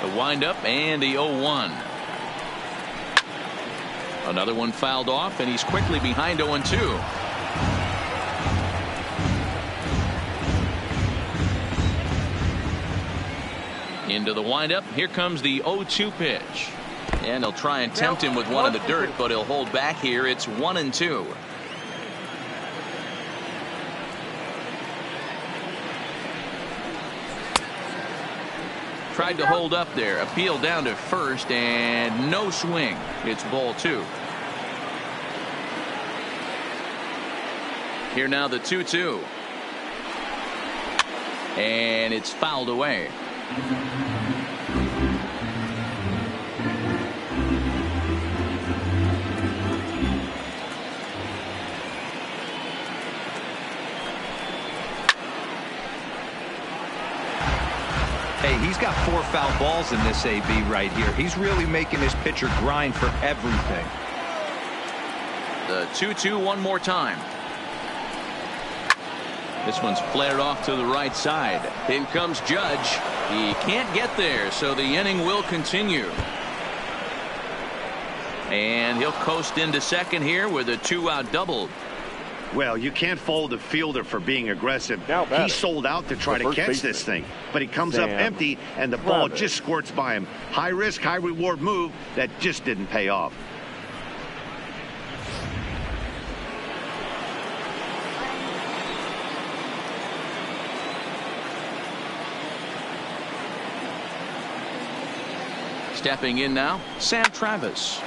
The windup and the 0-1. Another one fouled off, and he's quickly behind 0-2. Into the windup. Here comes the 0-2 pitch. And he'll try and tempt him with one in the dirt, but he'll hold back here. It's 1-2. Tried to hold up there. Appeal down to first, and no swing. It's ball 2. Here now the 2-2. And it's fouled away. Hey, he's got 4 foul balls in this AB right here. He's really making his pitcher grind for everything. The 2-2 one more time. This one's flared off to the right side. In comes Judge. He can't get there, so the inning will continue. And he'll coast into second here with a 2-out double. Well, you can't fault the fielder for being aggressive. He sold out to try to catch this thing, but he comes up empty, and the ball just squirts by him. High risk, high reward move that just didn't pay off. Stepping in now, Sam Travis.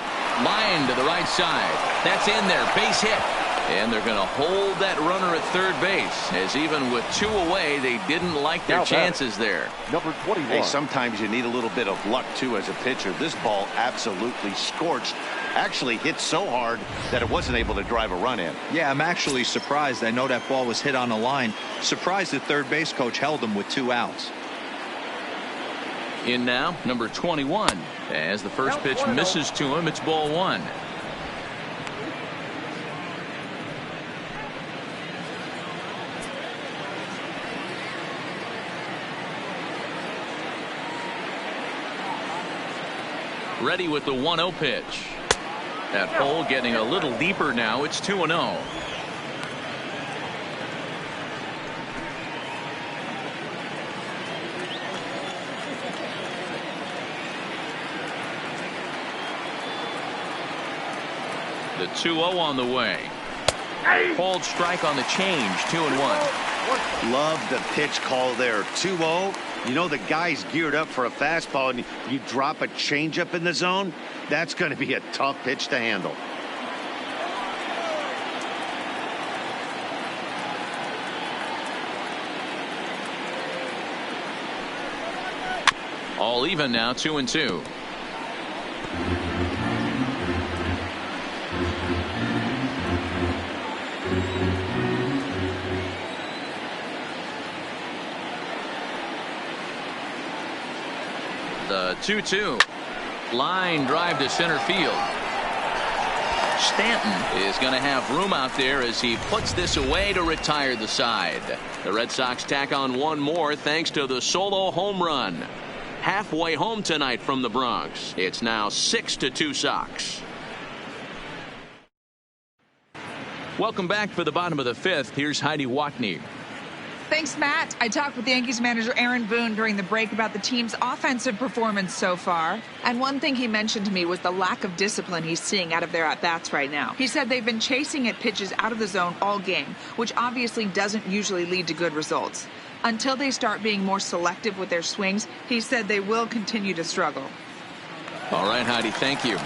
Line to the right side. That's in there. Base hit. And they're going to hold that runner at third base, as even with 2 away, they didn't like their chances there. Number 21. Hey, sometimes you need a little bit of luck, too, as a pitcher. This ball absolutely scorched. Actually hit so hard that it wasn't able to drive a run in. Yeah, I'm actually surprised. I know that ball was hit on the line. Surprised the third base coach held him with 2 outs. In now, number 21. As the first pitch misses to him, it's ball 1. Ready with the 1-0 pitch. That hole getting a little deeper now. It's 2-0. The 2-0 on the way. Called strike on the change. 2-1. Love the pitch call there. 2-0. You know the guy's geared up for a fastball, and you drop a changeup in the zone. That's going to be a tough pitch to handle. All even now. 2-2. The 2-2. Line drive to center field. Stanton is going to have room out there as he puts this away to retire the side. The Red Sox tack on one more thanks to the solo home run. halfway home tonight from the Bronx. It's now 6-2 Sox. Welcome back for the bottom of the fifth. Here's Heidi Watney. Thanks, Matt. I talked with Yankees manager Aaron Boone during the break about the team's offensive performance so far. And one thing he mentioned to me was the lack of discipline he's seeing out of their at-bats right now. He said they've been chasing at pitches out of the zone all game, which obviously doesn't usually lead to good results. Until they start being more selective with their swings, he said they will continue to struggle. All right, Heidi, thank you.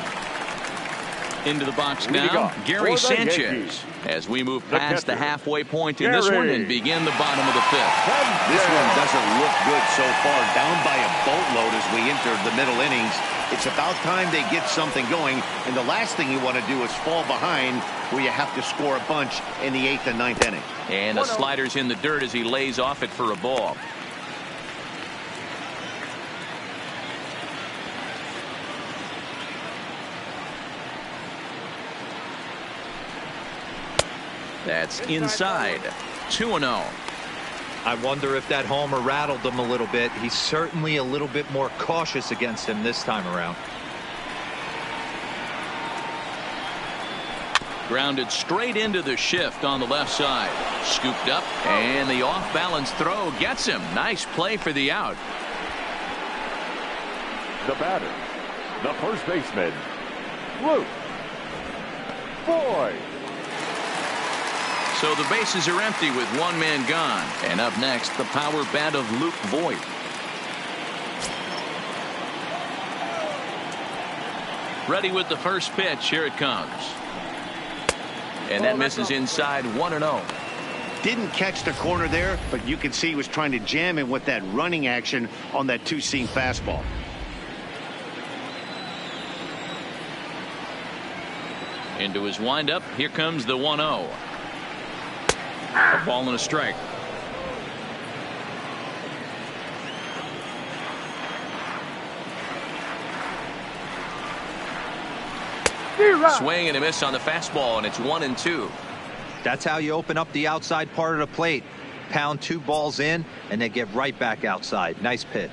Into the box now, Gary Sanchez, as we move past the halfway point in this one and begin the bottom of the fifth. This one doesn't look good so far, down by a boatload as we enter the middle innings. It's about time they get something going, and the last thing you want to do is fall behind where you have to score a bunch in the 8th and 9th inning. And the slider's in the dirt as he lays off it for a ball. That's inside. 2-0. I wonder if that homer rattled him a little bit. He's certainly a little bit more cautious against him this time around. Grounded straight into the shift on the left side. Scooped up, and the off-balance throw gets him. Nice play for the out. The batter, the first baseman, Luke Boyd. So the bases are empty with one man gone. And up next, the power bat of Luke Voigt. Ready with the first pitch. Here it comes. And that misses inside. 1-0. Didn't catch the corner there, but you can see he was trying to jam him with that running action on that two-seam fastball. Into his windup. Here comes the 1-0. A ball and a strike. Swing and a miss on the fastball, and it's 1-2. That's how you open up the outside part of the plate. Pound 2 balls in and then get right back outside. Nice pitch.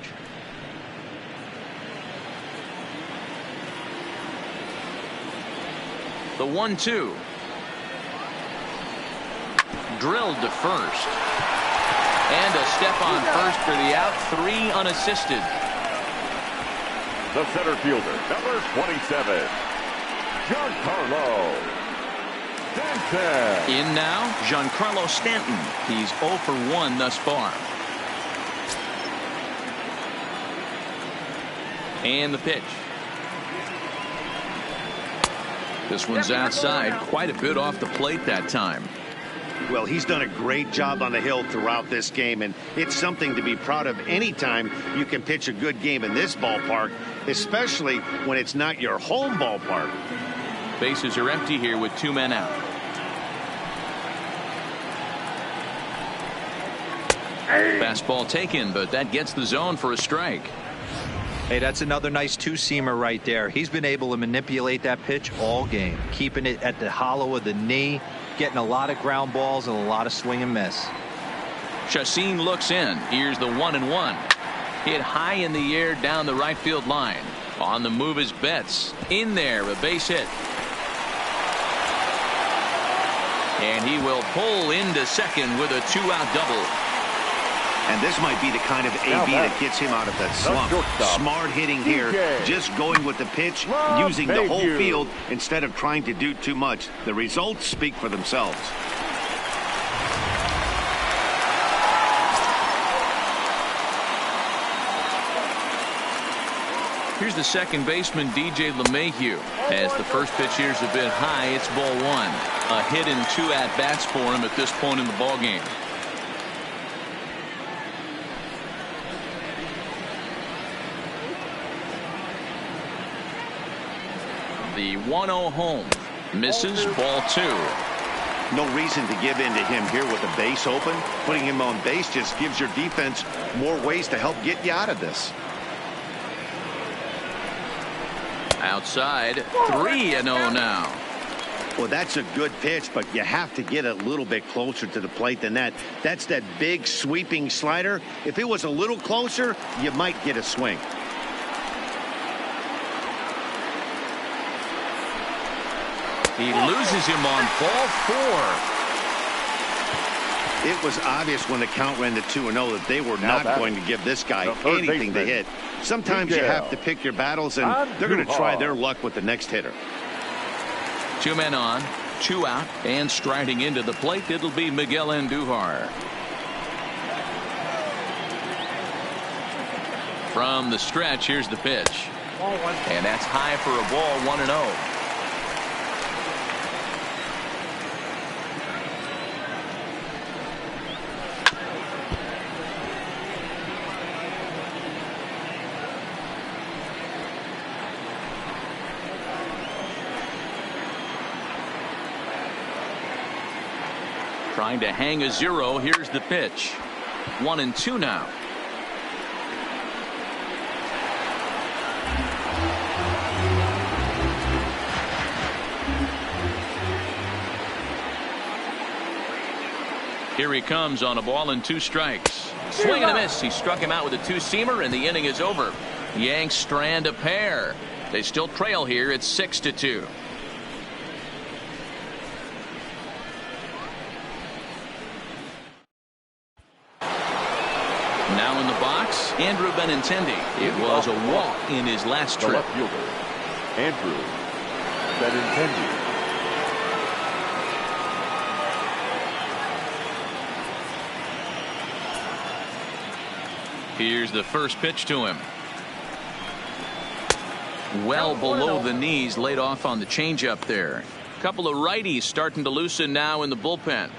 The 1-2. Drilled to first. And a step on first for the out. 3 unassisted. The center fielder, number 27, Giancarlo Stanton. In now, Giancarlo Stanton. He's 0 for 1 thus far. And the pitch. This one's outside. Quite a bit off the plate that time. Well, he's done a great job on the hill throughout this game, and it's something to be proud of anytime you can pitch a good game in this ballpark, especially when it's not your home ballpark. Bases are empty here with 2 men out. Fastball taken, but that gets the zone for a strike. Hey, that's another nice two-seamer right there. He's been able to manipulate that pitch all game, keeping it at the hollow of the knee, getting a lot of ground balls and a lot of swing and miss. Chacin looks in. Here's the 1-1. Hit high in the air down the right field line. On the move is Betts. In there, a base hit. And he will pull into second with a 2-out double. And this might be the kind of AB that gets him out of that slump. Smart hitting here, just going with the pitch, using the whole field instead of trying to do too much. The results speak for themselves. Here's the second baseman, DJ LeMahieu. As the first pitch here's a bit high, it's ball 1. A hit and 2 at-bats for him at this point in the ballgame. The 1-0 home. Misses. Ball 2. No reason to give in to him here with the base open. Putting him on base just gives your defense more ways to help get you out of this. Outside. 3-0 now. Well, that's a good pitch, but you have to get a little bit closer to the plate than that. That's that big sweeping slider. If it was a little closer, you might get a swing. He loses him on ball 4. It was obvious when the count ran to 2-0 that they were not going to give this guy anything to hit. Sometimes you have to pick your battles, and they're going to try their luck with the next hitter. 2 men on, 2 out, and striding into the plate, it'll be Miguel Andujar. From the stretch, here's the pitch. And that's high for a ball, 1-0. Trying to hang a 0. Here's the pitch. 1-2 now. Here he comes on a ball and 2 strikes. Swing and a miss. He struck him out with a 2-seamer, and the inning is over. Yanks strand a pair. They still trail here. It's 6-2. Now in the box, Andrew Benintendi. It was a walk in his last trip. Left fielder, Andrew Benintendi. Here's the first pitch to him. Well below the knees, laid off on the changeup there. A couple of righties starting to loosen now in the bullpen.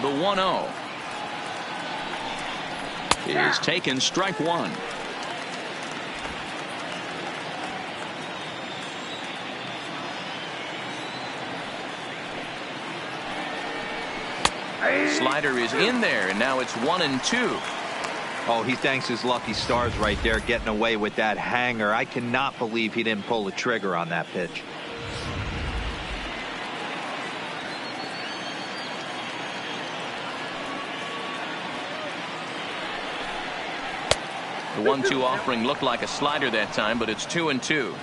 The 1-0 is taken, strike 1. Slider is in there, and now it's 1-2. Oh, he thanks his lucky stars right there, getting away with that hanger. I cannot believe he didn't pull the trigger on that pitch. The 1-2 offering looked like a slider that time, but it's 2-2.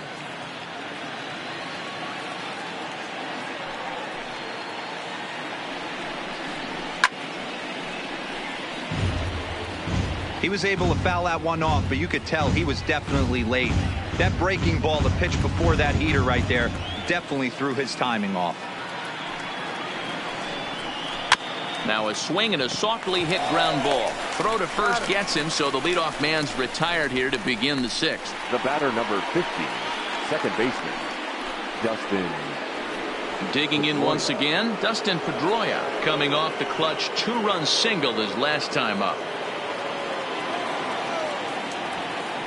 He was able to foul that one off, but you could tell he was definitely late. That breaking ball, the pitch before that heater right there, definitely threw his timing off. Now a swing and a softly hit ground ball. Throw to first gets him, so the leadoff man's retired here to begin the 6th. The batter, number 50, second baseman, Dustin. Digging in once again, Dustin Pedroia, coming off the clutch 2-run single his last time up.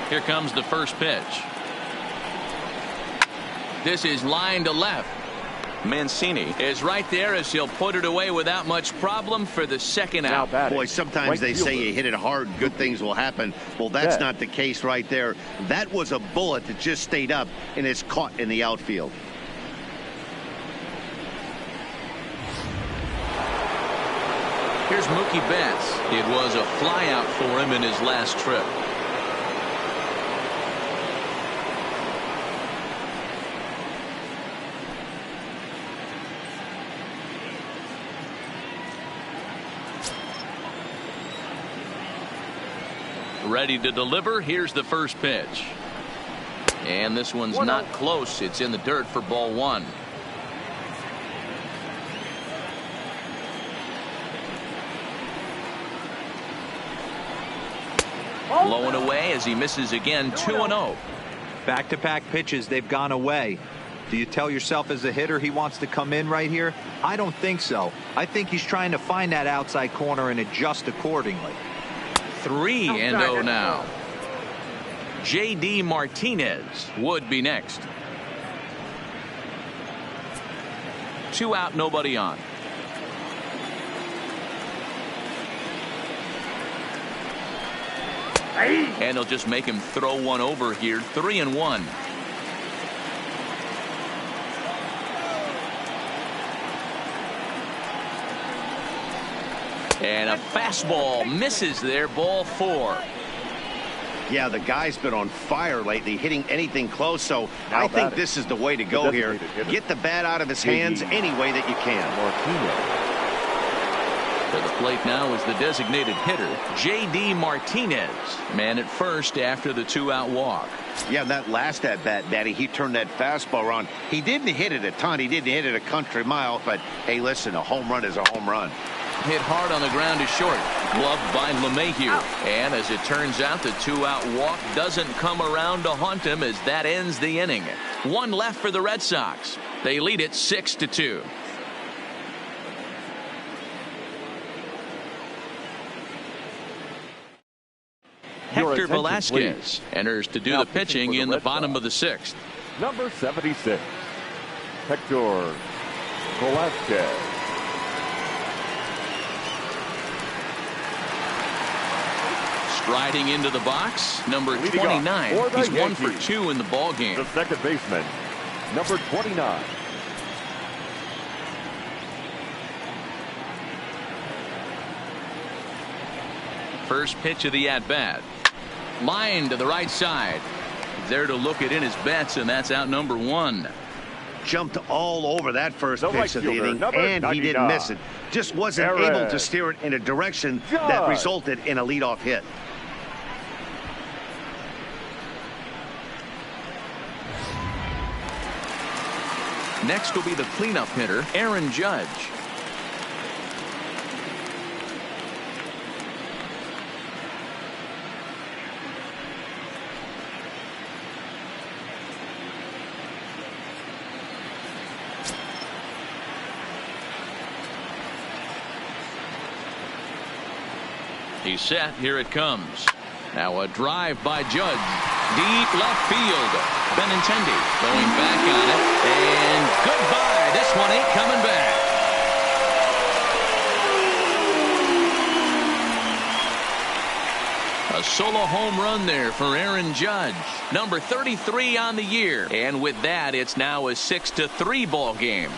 Here comes the first pitch. This is line to left. Mancini is right there as he'll put it away without much problem for the second out. Boy, sometimes they say you hit it hard, good things will happen. Well, that's not the case right there. That was a bullet that just stayed up and is caught in the outfield. Here's Mookie Betts. It was a flyout for him in his last trip. Ready to deliver. Here's the first pitch. And this one's not close. It's in the dirt for ball 1. Blowing away as he misses again. 2-0. Back-to-back pitches, they've gone away. Do you tell yourself as a hitter he wants to come in right here? I don't think so. I think he's trying to find that outside corner and adjust accordingly. 3-0 now. J.D. Martinez would be next. 2 out, nobody on. And they'll just make him throw one over here. 3-1. And a fastball misses there. Ball 4. Yeah, the guy's been on fire lately, hitting anything close, so I think this is the way to go here. Get the bat out of his hands any way that you can. To the plate now is the designated hitter, J.D. Martinez. Man at first after the 2-out walk. Yeah, that last at-bat, Daddy, he turned that fastball around. He didn't hit it a ton. He didn't hit it a country mile, but, hey, listen, a home run is a home run. Hit hard on the ground is short. Gloved by LeMahieu. And as it turns out, the 2-out walk doesn't come around to haunt him as that ends the inning. One left for the Red Sox. They lead it 6-2. Hector Velasquez enters to do the pitching in the bottom of the 6th. Number 76, Hector Velasquez. Striding into the box, number 29. He's 1 for 2 in the ball game. The second baseman, number 29. First pitch of the at-bat. Line to the right side. There to look it in his bets, and that's out number 1. Jumped all over that first pitch of the inning, and he didn't miss it. Just wasn't able to steer it in a direction that resulted in a leadoff hit. Next will be the cleanup hitter, Aaron Judge. He's set. Here it comes. Now a drive by Judge. Deep left field. Benintendi going back on it. And goodbye. This one ain't coming back. A solo home run there for Aaron Judge. Number 33 on the year. And with that, it's now a 6-3 ball game.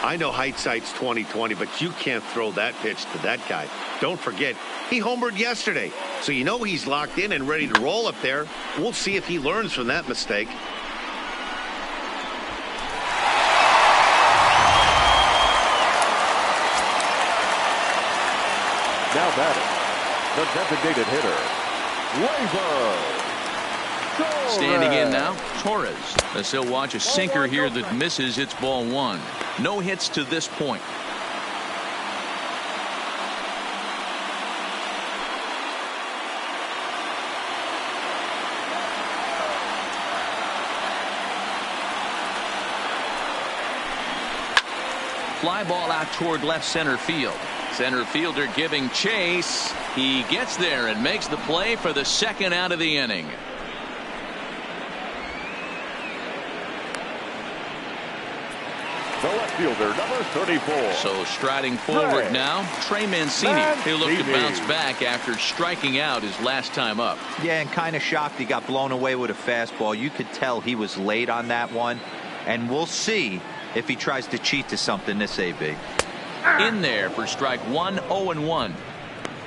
I know hindsight's 20/20, but you can't throw that pitch to that guy. Don't forget, he homered yesterday, so you know he's locked in and ready to roll up there. We'll see if he learns from that mistake. Now batting, the designated hitter, Labor. Standing in now, Torres. As he'll watch a sinker here that misses. It's ball 1. No hits to this point. Fly ball out toward left center field. Center fielder giving chase. He gets there and makes the play for the second out of the inning. The left fielder, number 34. So striding forward now, Trey Mancini. He'll look to bounce back after striking out his last time up. Yeah, and kind of shocked he got blown away with a fastball. You could tell he was late on that one. And we'll see if he tries to cheat to something this AB. In there for strike 1, 0-1.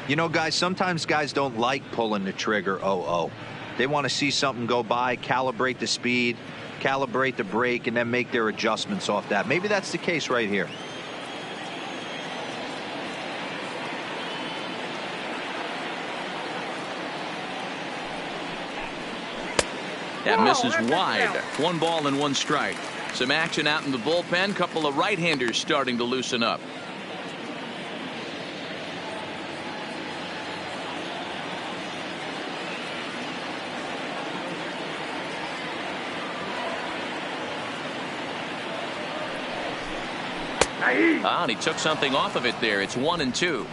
You know, guys, sometimes guys don't like pulling the trigger 0-0. They want to see something go by, calibrate the speed, calibrate the brake, and then make their adjustments off that. Maybe that's the case right here. That misses wide. 1 ball and 1 strike. Some action out in the bullpen. Couple of right-handers starting to loosen up. And he took something off of it there. It's 1-2.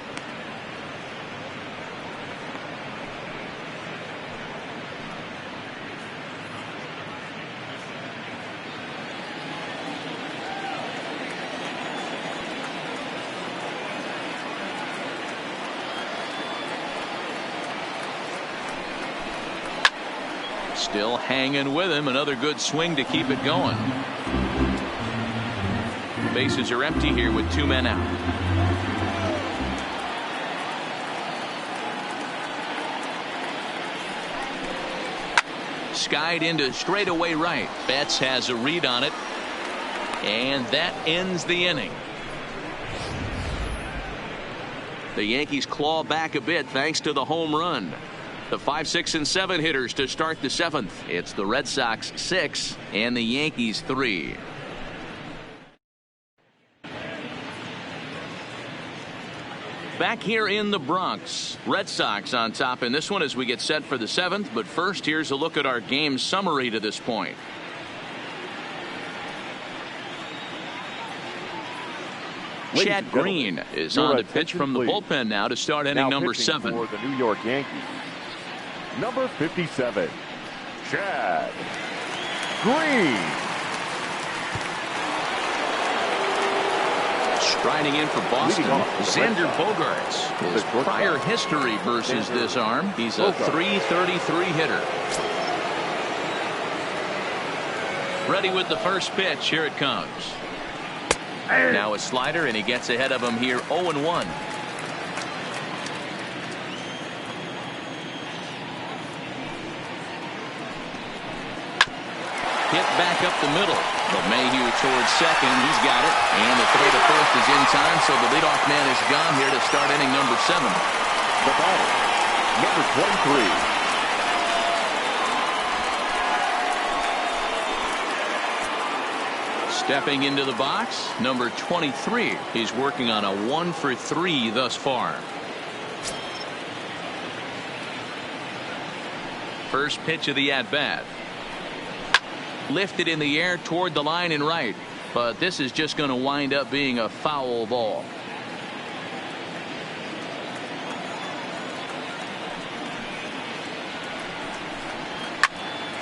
Still hanging with him. Another good swing to keep it going. Bases are empty here with 2 men out. Skied into straightaway right. Betts has a read on it. And that ends the inning. The Yankees claw back a bit thanks to the home run. The 5, 6, and 7 hitters to start the 7th. It's the Red Sox 6 and the Yankees 3. Back here in the Bronx, Red Sox on top in this one as we get set for the 7th. But first, here's a look at our game summary to this point. Chad Green is on the pitch from the bullpen now to start inning number 7. For the New York Yankees, number 57, Chad Green. Striding in for Boston, Xander Bogaerts. His prior history versus this arm, he's a .333 hitter. Ready with the first pitch. Here it comes. Now a slider, and he gets ahead of him here 0-1. Hit back up the middle. But Mayhew towards second. He's got it. And the throw to first is in time, so the leadoff man is gone here to start inning number 7. The batter, number 23. Stepping into the box, number 23. He's working on a 1-for-3 thus far. First pitch of the at-bat. Lifted in the air toward the line and right. But this is just going to wind up being a foul ball.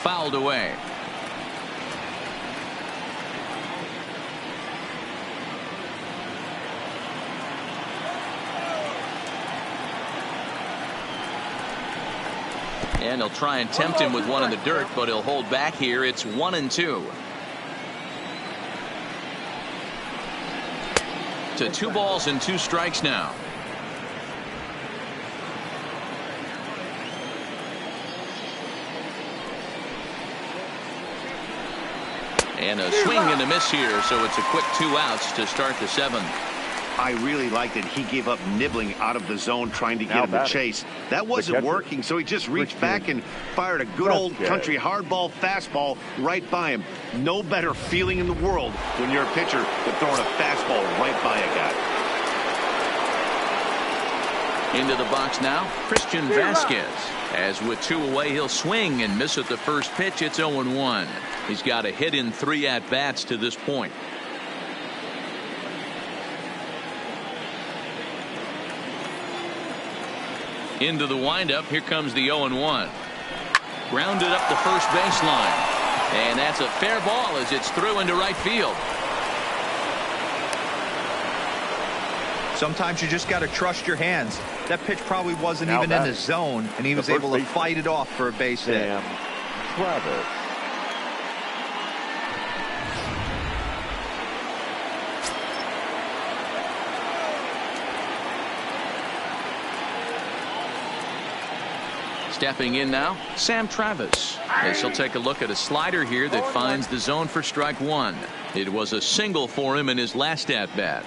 Fouled away. And they'll try and tempt him with one in the dirt, but he'll hold back here. It's 1-2. To 2 balls and 2 strikes now. And a swing and a miss here, so it's a quick 2 outs to start the 7th. I really liked it. He gave up nibbling out of the zone trying to get him to chase. That wasn't working, so he just reached back and fired a good old country hardball fastball right by him. No better feeling in the world when you're a pitcher than throwing a fastball right by a guy. Into the box now, Christian Vasquez. As with 2 away, he'll swing and miss at the first pitch. It's 0-1. He's got a hit in 3 at-bats to this point. Into the windup. Here comes the 0-1. Grounded up the first baseline. And that's a fair ball as it's through into right field. Sometimes you just got to trust your hands. That pitch probably wasn't even in the zone, and he was able to fight it off for a base hit. Travis. Stepping in now, Sam Travis. As he'll take a look at a slider here that finds the zone for strike 1. It was a single for him in his last at-bat.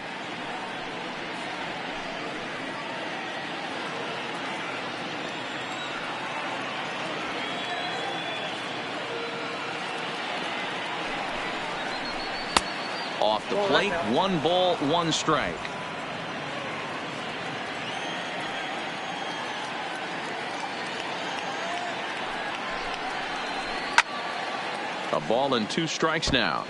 Off the plate, 1 ball, 1 strike. A ball and 2 strikes now.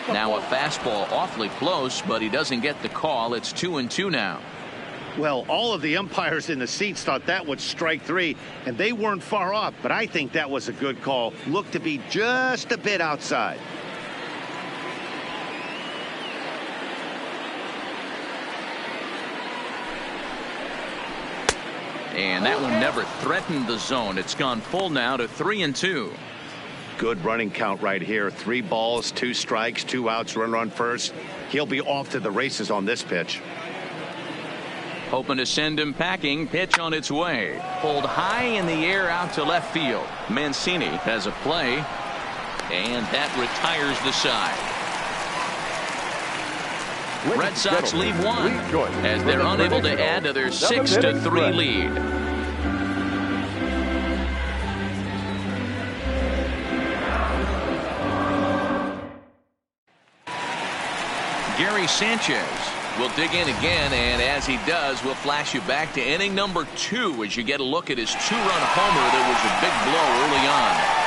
Now a fastball awfully close, but he doesn't get the call. It's 2-2 now. Well, all of the umpires in the seats thought that was strike 3, and they weren't far off, but I think that was a good call. Looked to be just a bit outside. And that one never threatened the zone. It's gone full now to 3-2. Good running count right here. 3 balls, 2 strikes, 2 outs, runner on first. He'll be off to the races on this pitch. Hoping to send him packing. Pitch on its way. Pulled high in the air out to left field. Mancini has a play. And that retires the side. Red Sox leave one as they're unable to add to their 6-3 lead. Gary Sanchez will dig in again, and as he does, we'll flash you back to inning number 2 as you get a look at his 2-run homer that was a big blow early on.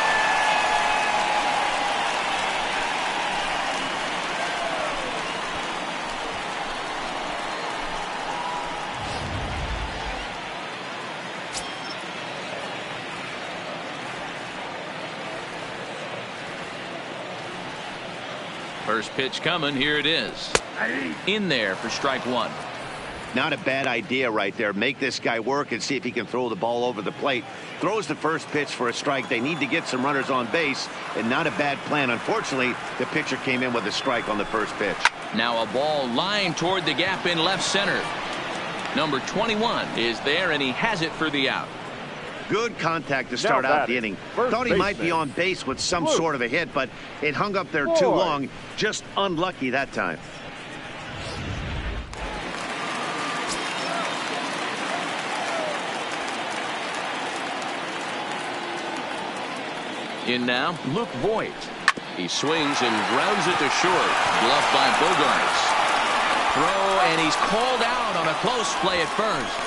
First pitch coming. Here it is. In there for strike 1. Not a bad idea right there. Make this guy work and see if he can throw the ball over the plate. Throws the first pitch for a strike. They need to get some runners on base, and not a bad plan. Unfortunately, the pitcher came in with a strike on the first pitch. Now a ball lined toward the gap in left center. Number 21 is there, and he has it for the out. Good contact to start out the inning. Thought he might be on base with some sort of a hit, but it hung up there too long. Just unlucky that time. In now, Luke Voigt. He swings and grounds it to short. Bluffed by Bogarts. Throw, and he's called out on a close play at first.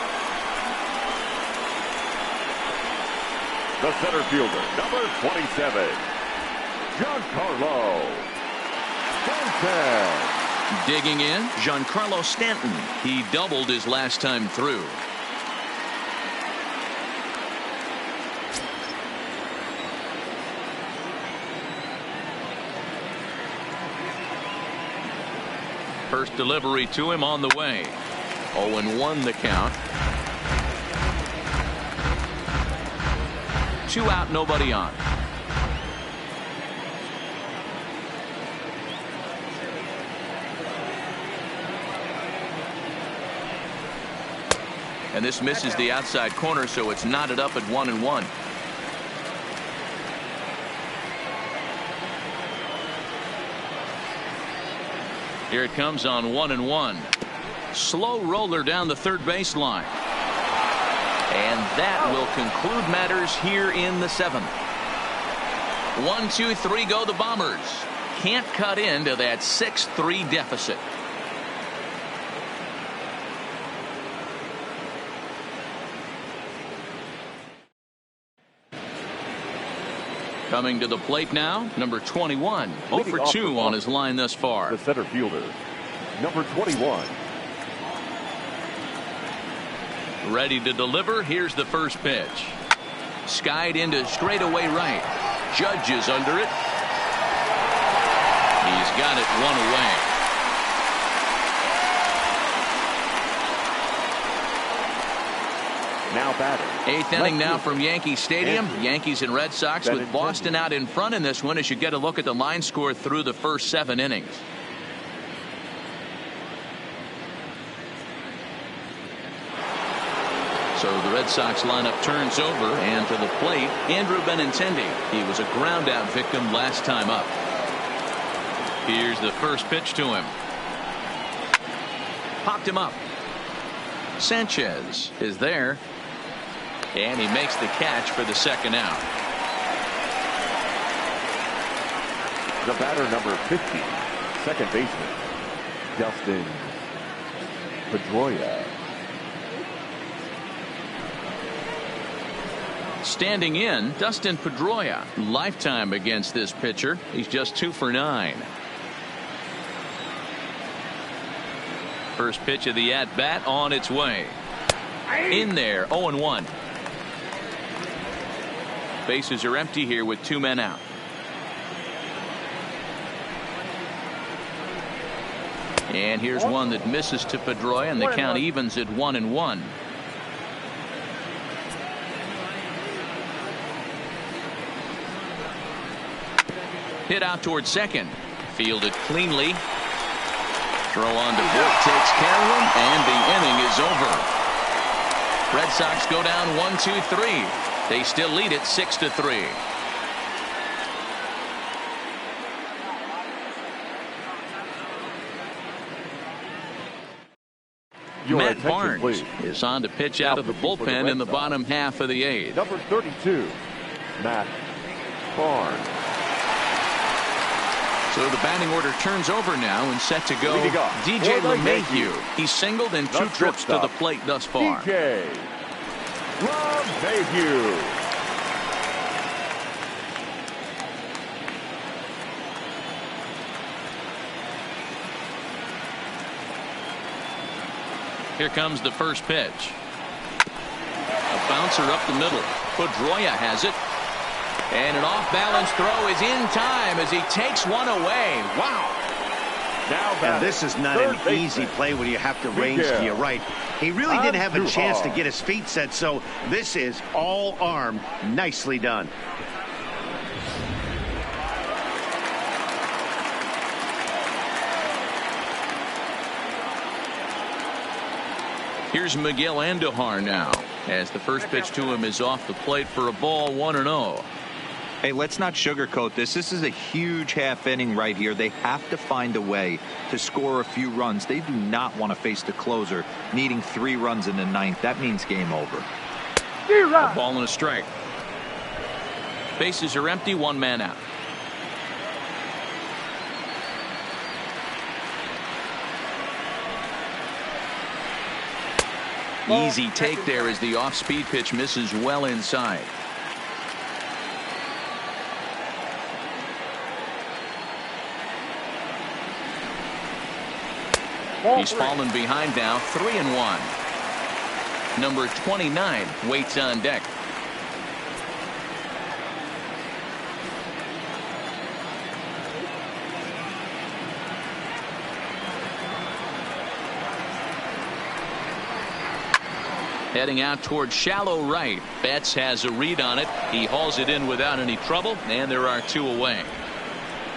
The center fielder, number 27, Giancarlo Stanton. Digging in, Giancarlo Stanton. He doubled his last time through. First delivery to him on the way. 0-1 the count. 2 out, nobody on. And this misses the outside corner, so it's knotted up at 1-1. Here it comes on 1-1. Slow roller down the third baseline. And that will conclude matters here in the 7th. 1, 2, 3 go the Bombers. Can't cut into that 6-3 deficit. Coming to the plate now, number 21. 0 for 2 on his line thus far. The center fielder, number 21. Ready to deliver. Here's the first pitch. Skied into straightaway right. Judge is under it. He's got it 1 away. Now batting. 8th inning now from Yankee Stadium. Yankees and Red Sox with Boston out in front in this one as you get a look at the line score through the first 7 innings. So the Red Sox lineup turns over, and to the plate, Andrew Benintendi. He was a ground out victim last time up. Here's the first pitch to him. Popped him up. Sanchez is there, and he makes the catch for the second out. The batter, number 50, second baseman, Dustin Pedroia. Standing in, Dustin Pedroia. Lifetime against this pitcher. He's just 2 for 9. First pitch of the at-bat on its way. In there, 0-1. Bases are empty here with 2 men out. And here's one that misses to Pedroia, and the count evens at 1-1. Hit out towards second. Fielded cleanly. Throw on to Book, takes care of him, and the inning is over. Red Sox go down 1-2-3. They still lead it 6-3. Matt Barnes is on to pitch out of the bullpen in the bottom half of the 8th. Number 32, Matt Barnes. So the batting order turns over now and set to go DJ LeMahieu. He's singled in 2 trips to the plate thus far. DJ LeMahieu. Here comes the first pitch. A bouncer up the middle. Pedroia has it. And an off-balance throw is in time as he takes one away. Wow. And this is not an easy play when you have to range to your right. He really didn't have a chance to get his feet set, so this is all arm. Nicely done. Here's Miguel Andujar now, as the first pitch to him is off the plate for a ball, 1-0. Hey, let's not sugarcoat this. This is a huge half inning right here. They have to find a way to score a few runs. They do not want to face the closer needing 3 runs in the 9th. That means game over. A ball and a strike. Bases are empty, 1 man out. Easy take there as the off-speed pitch misses well inside. He's fallen behind now, 3-1. Number 29 waits on deck. Heading out toward shallow right. Betts has a read on it. He hauls it in without any trouble, and there are 2 away.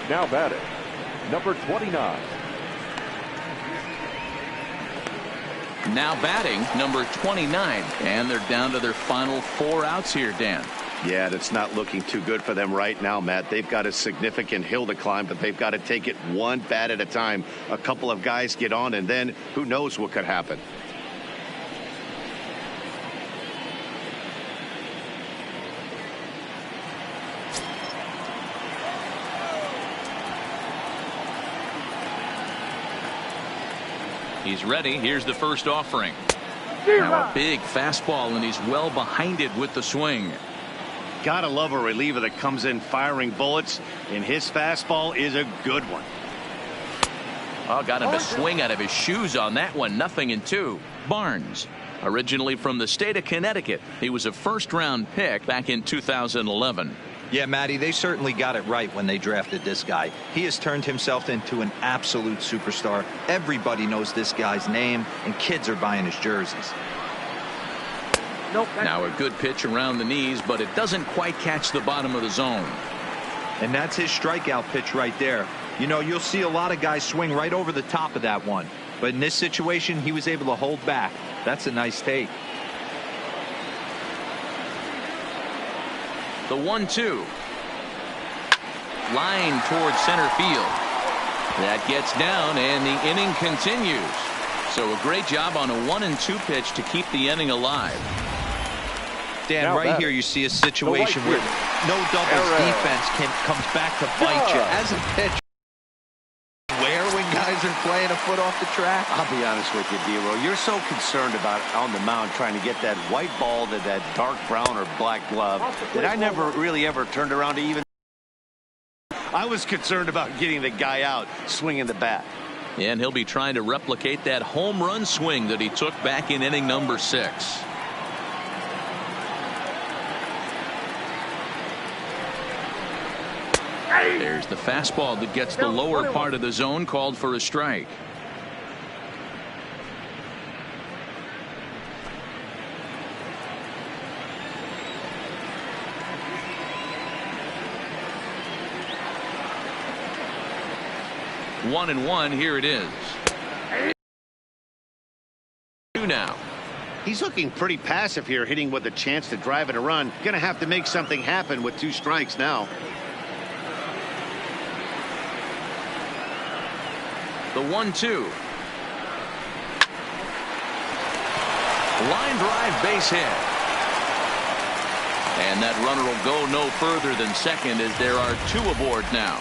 Now batting, number 29. Now batting, number 29, and they're down to their final 4 outs here, Dan. Yeah, that's not looking too good for them right now, Matt. They've got a significant hill to climb, but they've got to take it one bat at a time. A couple of guys get on, and then who knows what could happen. He's ready. Here's the first offering. Now a big fastball, and he's well behind it with the swing. Gotta love a reliever that comes in firing bullets, and his fastball is a good one. Oh, got him a swing out of his shoes on that one. 0-2. Barnes, originally from the state of Connecticut. He was a first-round pick back in 2011. Yeah, Matty, they certainly got it right when they drafted this guy. He has turned himself into an absolute superstar. Everybody knows this guy's name, and kids are buying his jerseys. Now a good pitch around the knees, but it doesn't quite catch the bottom of the zone. And that's his strikeout pitch right there. You know, you'll see a lot of guys swing right over the top of that one. But in this situation, he was able to hold back. That's a nice take. The 1-2. Line towards center field. That gets down, and the inning continues. So a great job on a 1-2 pitch to keep the inning alive. Dan, right here you see a situation where no doubles defense comes back to bite you. As a pitcher, when guys are playing a foot off the track. I'll be honest with you, D-Row. You're so concerned about on the mound trying to get that white ball to that dark brown or black glove that I never really ever turned around to even. I was concerned about getting the guy out swinging the bat. And he'll be trying to replicate that home run swing that he took back in inning number 6. There's the fastball that gets the lower part of the zone, called for a strike. 1-1. Here it is. 2 now. He's looking pretty passive here, hitting with a chance to drive it a run. Gonna have to make something happen with 2 strikes now. The 1-2. Line drive, base hit. And that runner will go no further than second as there are 2 aboard now.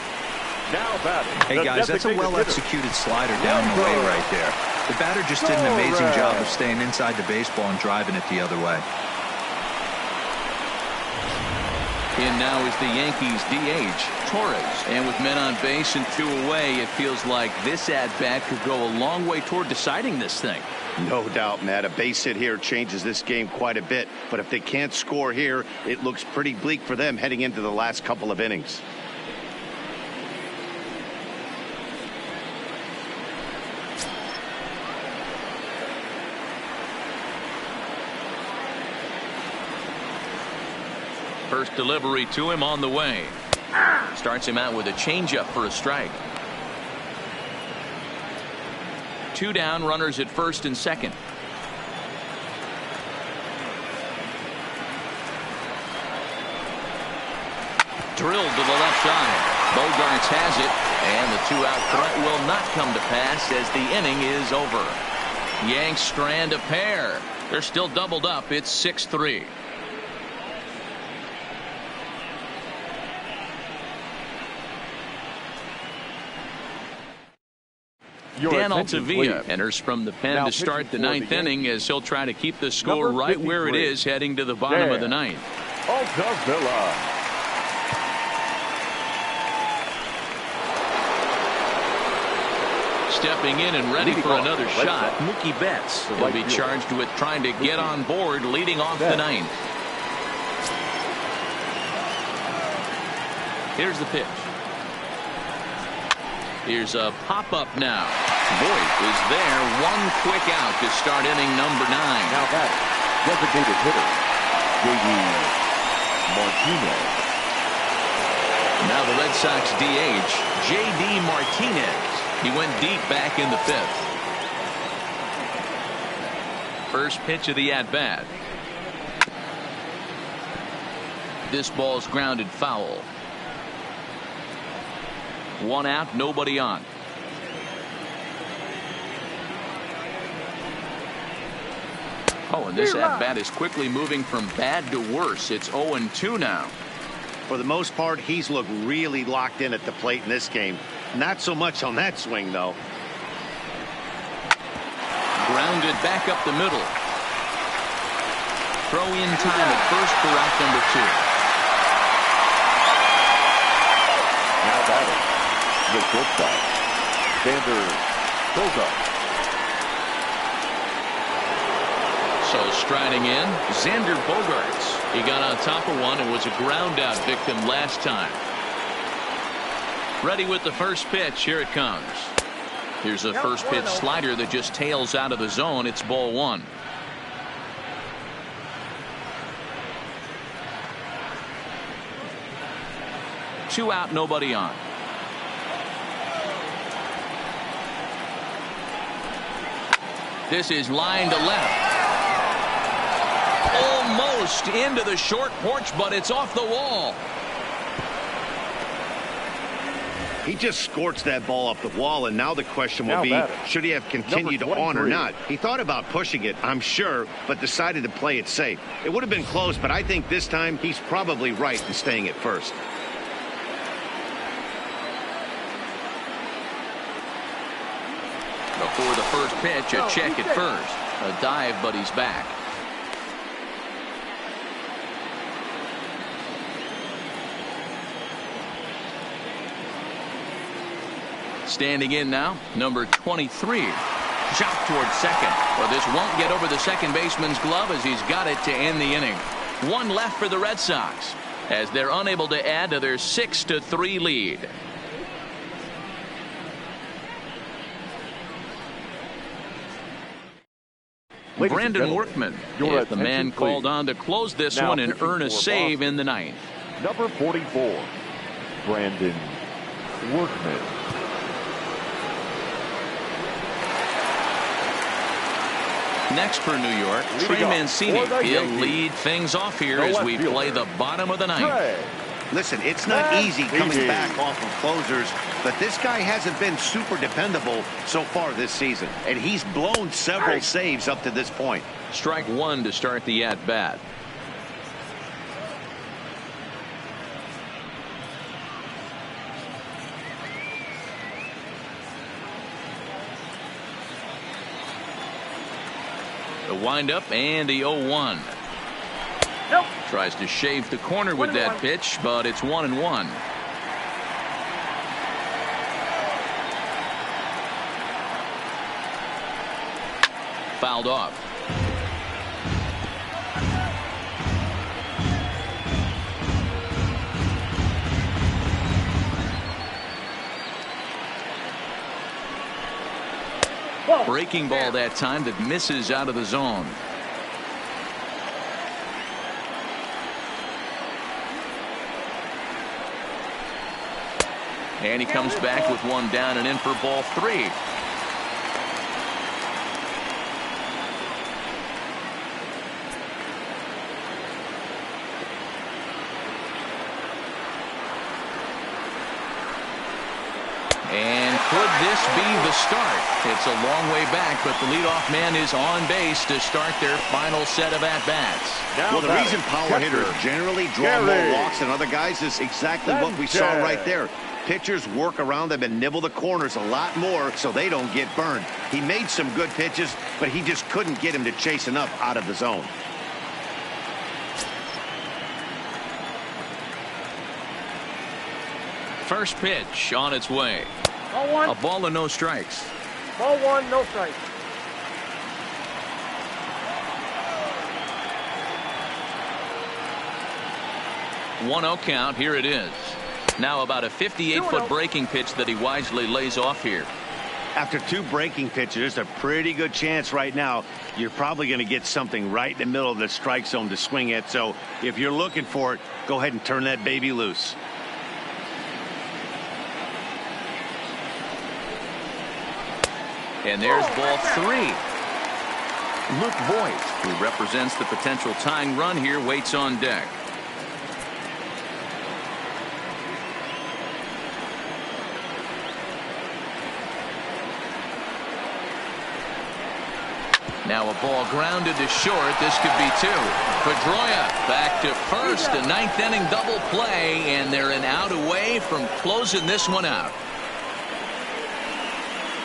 Now batting. Hey guys, that's a well-executed slider down the way right there. The batter just did an amazing job of staying inside the baseball and driving it the other way. In now is the Yankees DH, Torres. And with men on base and 2 away, it feels like this at-bat could go a long way toward deciding this thing. No doubt, Matt. A base hit here changes this game quite a bit. But if they can't score here, it looks pretty bleak for them heading into the last couple of innings. First delivery to him on the way. Starts him out with a changeup for a strike. 2 down, runners at first and second. Drilled to the left side. Bogarts has it, and the 2-out threat will not come to pass as the inning is over. Yanks strand a pair. They're still doubled up. It's 6-3. Dan Altavilla enters from the pen to start the 9th inning as he'll try to keep the score right where it is heading to the bottom of the 9th. Altavilla. Stepping in and ready for another shot, Mookie Betts. He'll be charged with trying to get on board leading off the 9th. Here's the pitch. Here's a pop-up now. Voit is there. 1 quick out to start inning number 9. Now that designated hitter, J.D. Martinez. Now the Red Sox DH, J.D. Martinez. He went deep back in the 5th. First pitch of the at-bat. This ball's grounded foul. 1 out, nobody on. Oh, and this at-bat is quickly moving from bad to worse. It's 0-2 now. For the most part, he's looked really locked in at the plate in this game. Not so much on that swing, though. Grounded back up the middle. Throw in time at first for out number 2. Now batting, the shortstop, Xander Bogaerts. So striding in, Xander Bogaerts. He got on top of one and was a ground out victim last time. Ready with the first pitch. Here it comes. Here's a first pitch slider that just tails out of the zone. It's ball 1. Two out, nobody on. This is line to left. Almost into the short porch, but it's off the wall. He just scorched that ball off the wall, and now the question will be, should he have continued on or not? He thought about pushing it, I'm sure, but decided to play it safe. It would have been close, but I think this time he's probably right in staying at first. Before the first pitch, a check at first. A dive, but he's back. Standing in now, number 23. Shot towards second. Well, this won't get over the second baseman's glove as he's got it to end the inning. One left for the Red Sox as they're unable to add to their 6-3 lead. Brandon Workman is the man called on to close this one and earn a save in the ninth. Number 44, Brandon Workman. next for New York. Trey Mancini. He'll lead things off here as we play the bottom of the ninth. Listen, it's not easy coming back off of closers, but this guy hasn't been super dependable so far this season, and he's blown several saves up to this point. Strike one to start the at-bat. The windup and the 0-1. Nope. Tries to shave the corner with that pitch, but it's 1-1. Fouled off. Breaking ball that time that misses out of the zone. And he comes back with one down and in for ball three. And could this be the start? It's a long way back, but the leadoff man is on base to start their final set of at-bats. Well, the reason power hitters generally draw more walks than other guys is exactly what we saw right there. Pitchers work around them and nibble the corners a lot more so they don't get burned. He made some good pitches, but he just couldn't get him to chase enough out of the zone. First pitch on its way. Ball one. A ball and no strikes. Ball one, no strikes. One-0 count. Here it is. Now about a 58-foot breaking pitch that he wisely lays off here. After two breaking pitches, there's a pretty good chance right now you're probably going to get something right in the middle of the strike zone to swing at. So if you're looking for it, go ahead and turn that baby loose. And there's ball three. Luke Voigt, who represents the potential tying run here, waits on deck. Now a ball grounded to short. This could be two. Pedroia back to first. A ninth inning double play, and they're an out away from closing this one out.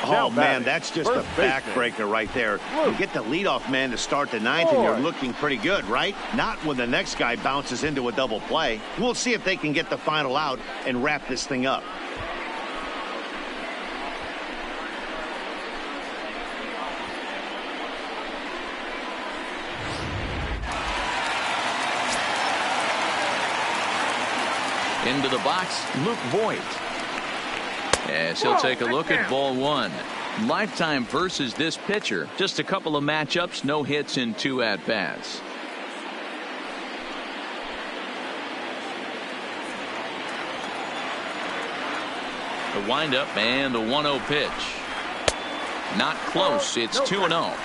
Oh, man, that's just a backbreaker right there. You get the leadoff man to start the ninth, and you're looking pretty good, right? Not when the next guy bounces into a double play. We'll see if they can get the final out and wrap this thing up. Into the box, Luke Voigt. As he'll take a look at ball one. Lifetime versus this pitcher. Just a couple of matchups, no hits in two at-bats. The windup and the 1-0 pitch. Not close. It's 2-0.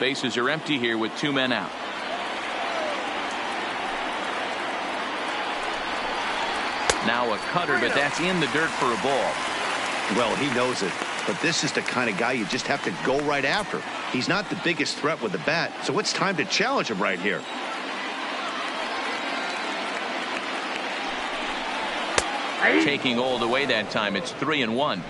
Bases are empty here with two men out. Now a cutter, but that's in the dirt for a ball. Well, he knows it, but this is the kind of guy you just have to go right after. He's not the biggest threat with the bat, so it's time to challenge him right here. Taking all the way that time. It's 3-1.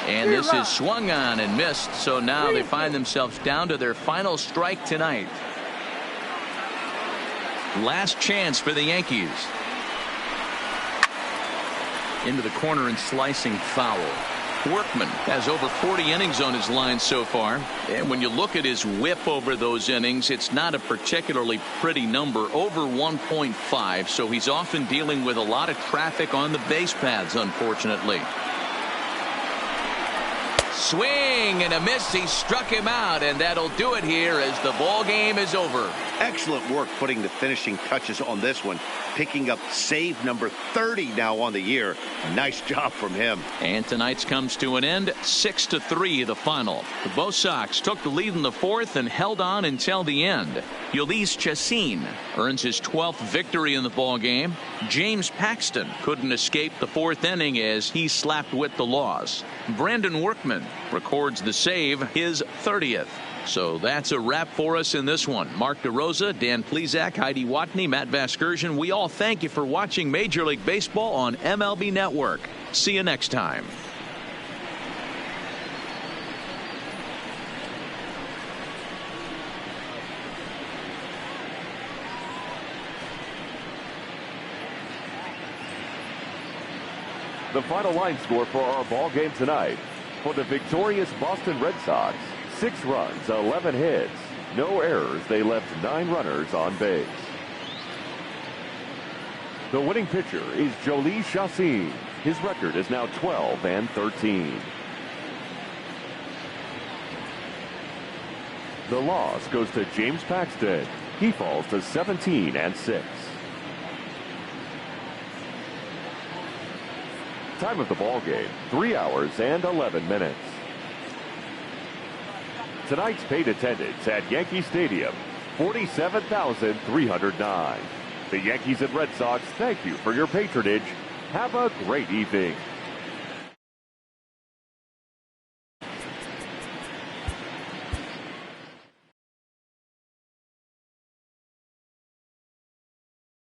And this is swung on and missed, so now they find themselves down to their final strike tonight. Last chance for the Yankees. Into the corner and slicing foul. Workman has over 40 innings on his line so far, and when you look at his whip over those innings, it's not a particularly pretty number, over 1.5, so he's often dealing with a lot of traffic on the base paths, unfortunately. swing and a miss. He struck him out, and that'll do it here as the ball game is over. Excellent work putting the finishing touches on this one, picking up save number 30 now on the year. Nice job from him. And tonight's comes to an end, 6-3 the final. The Bo Sox took the lead in the fourth and held on until the end. Ulysses Chassin earns his 12th victory in the ball game. James Paxton couldn't escape the fourth inning as he slapped with the loss. Brandon Workman records the save, his 30th. So that's a wrap for us in this one. Mark DeRosa, Dan Plesac, Heidi Watney, Matt Vasgersian. We all thank you for watching Major League Baseball on MLB Network. See you next time. The final line score for our ball game tonight. For the victorious Boston Red Sox, 6 runs, 11 hits, no errors. They left 9 runners on base. The winning pitcher is Ulysses Chassin. His record is now 12-13. The loss goes to James Paxton. He falls to 17-6. Time of the ball game, 3 hours and 11 minutes. Tonight's paid attendance at Yankee Stadium, 47,309. The Yankees and Red Sox thank you for your patronage. Have a great evening.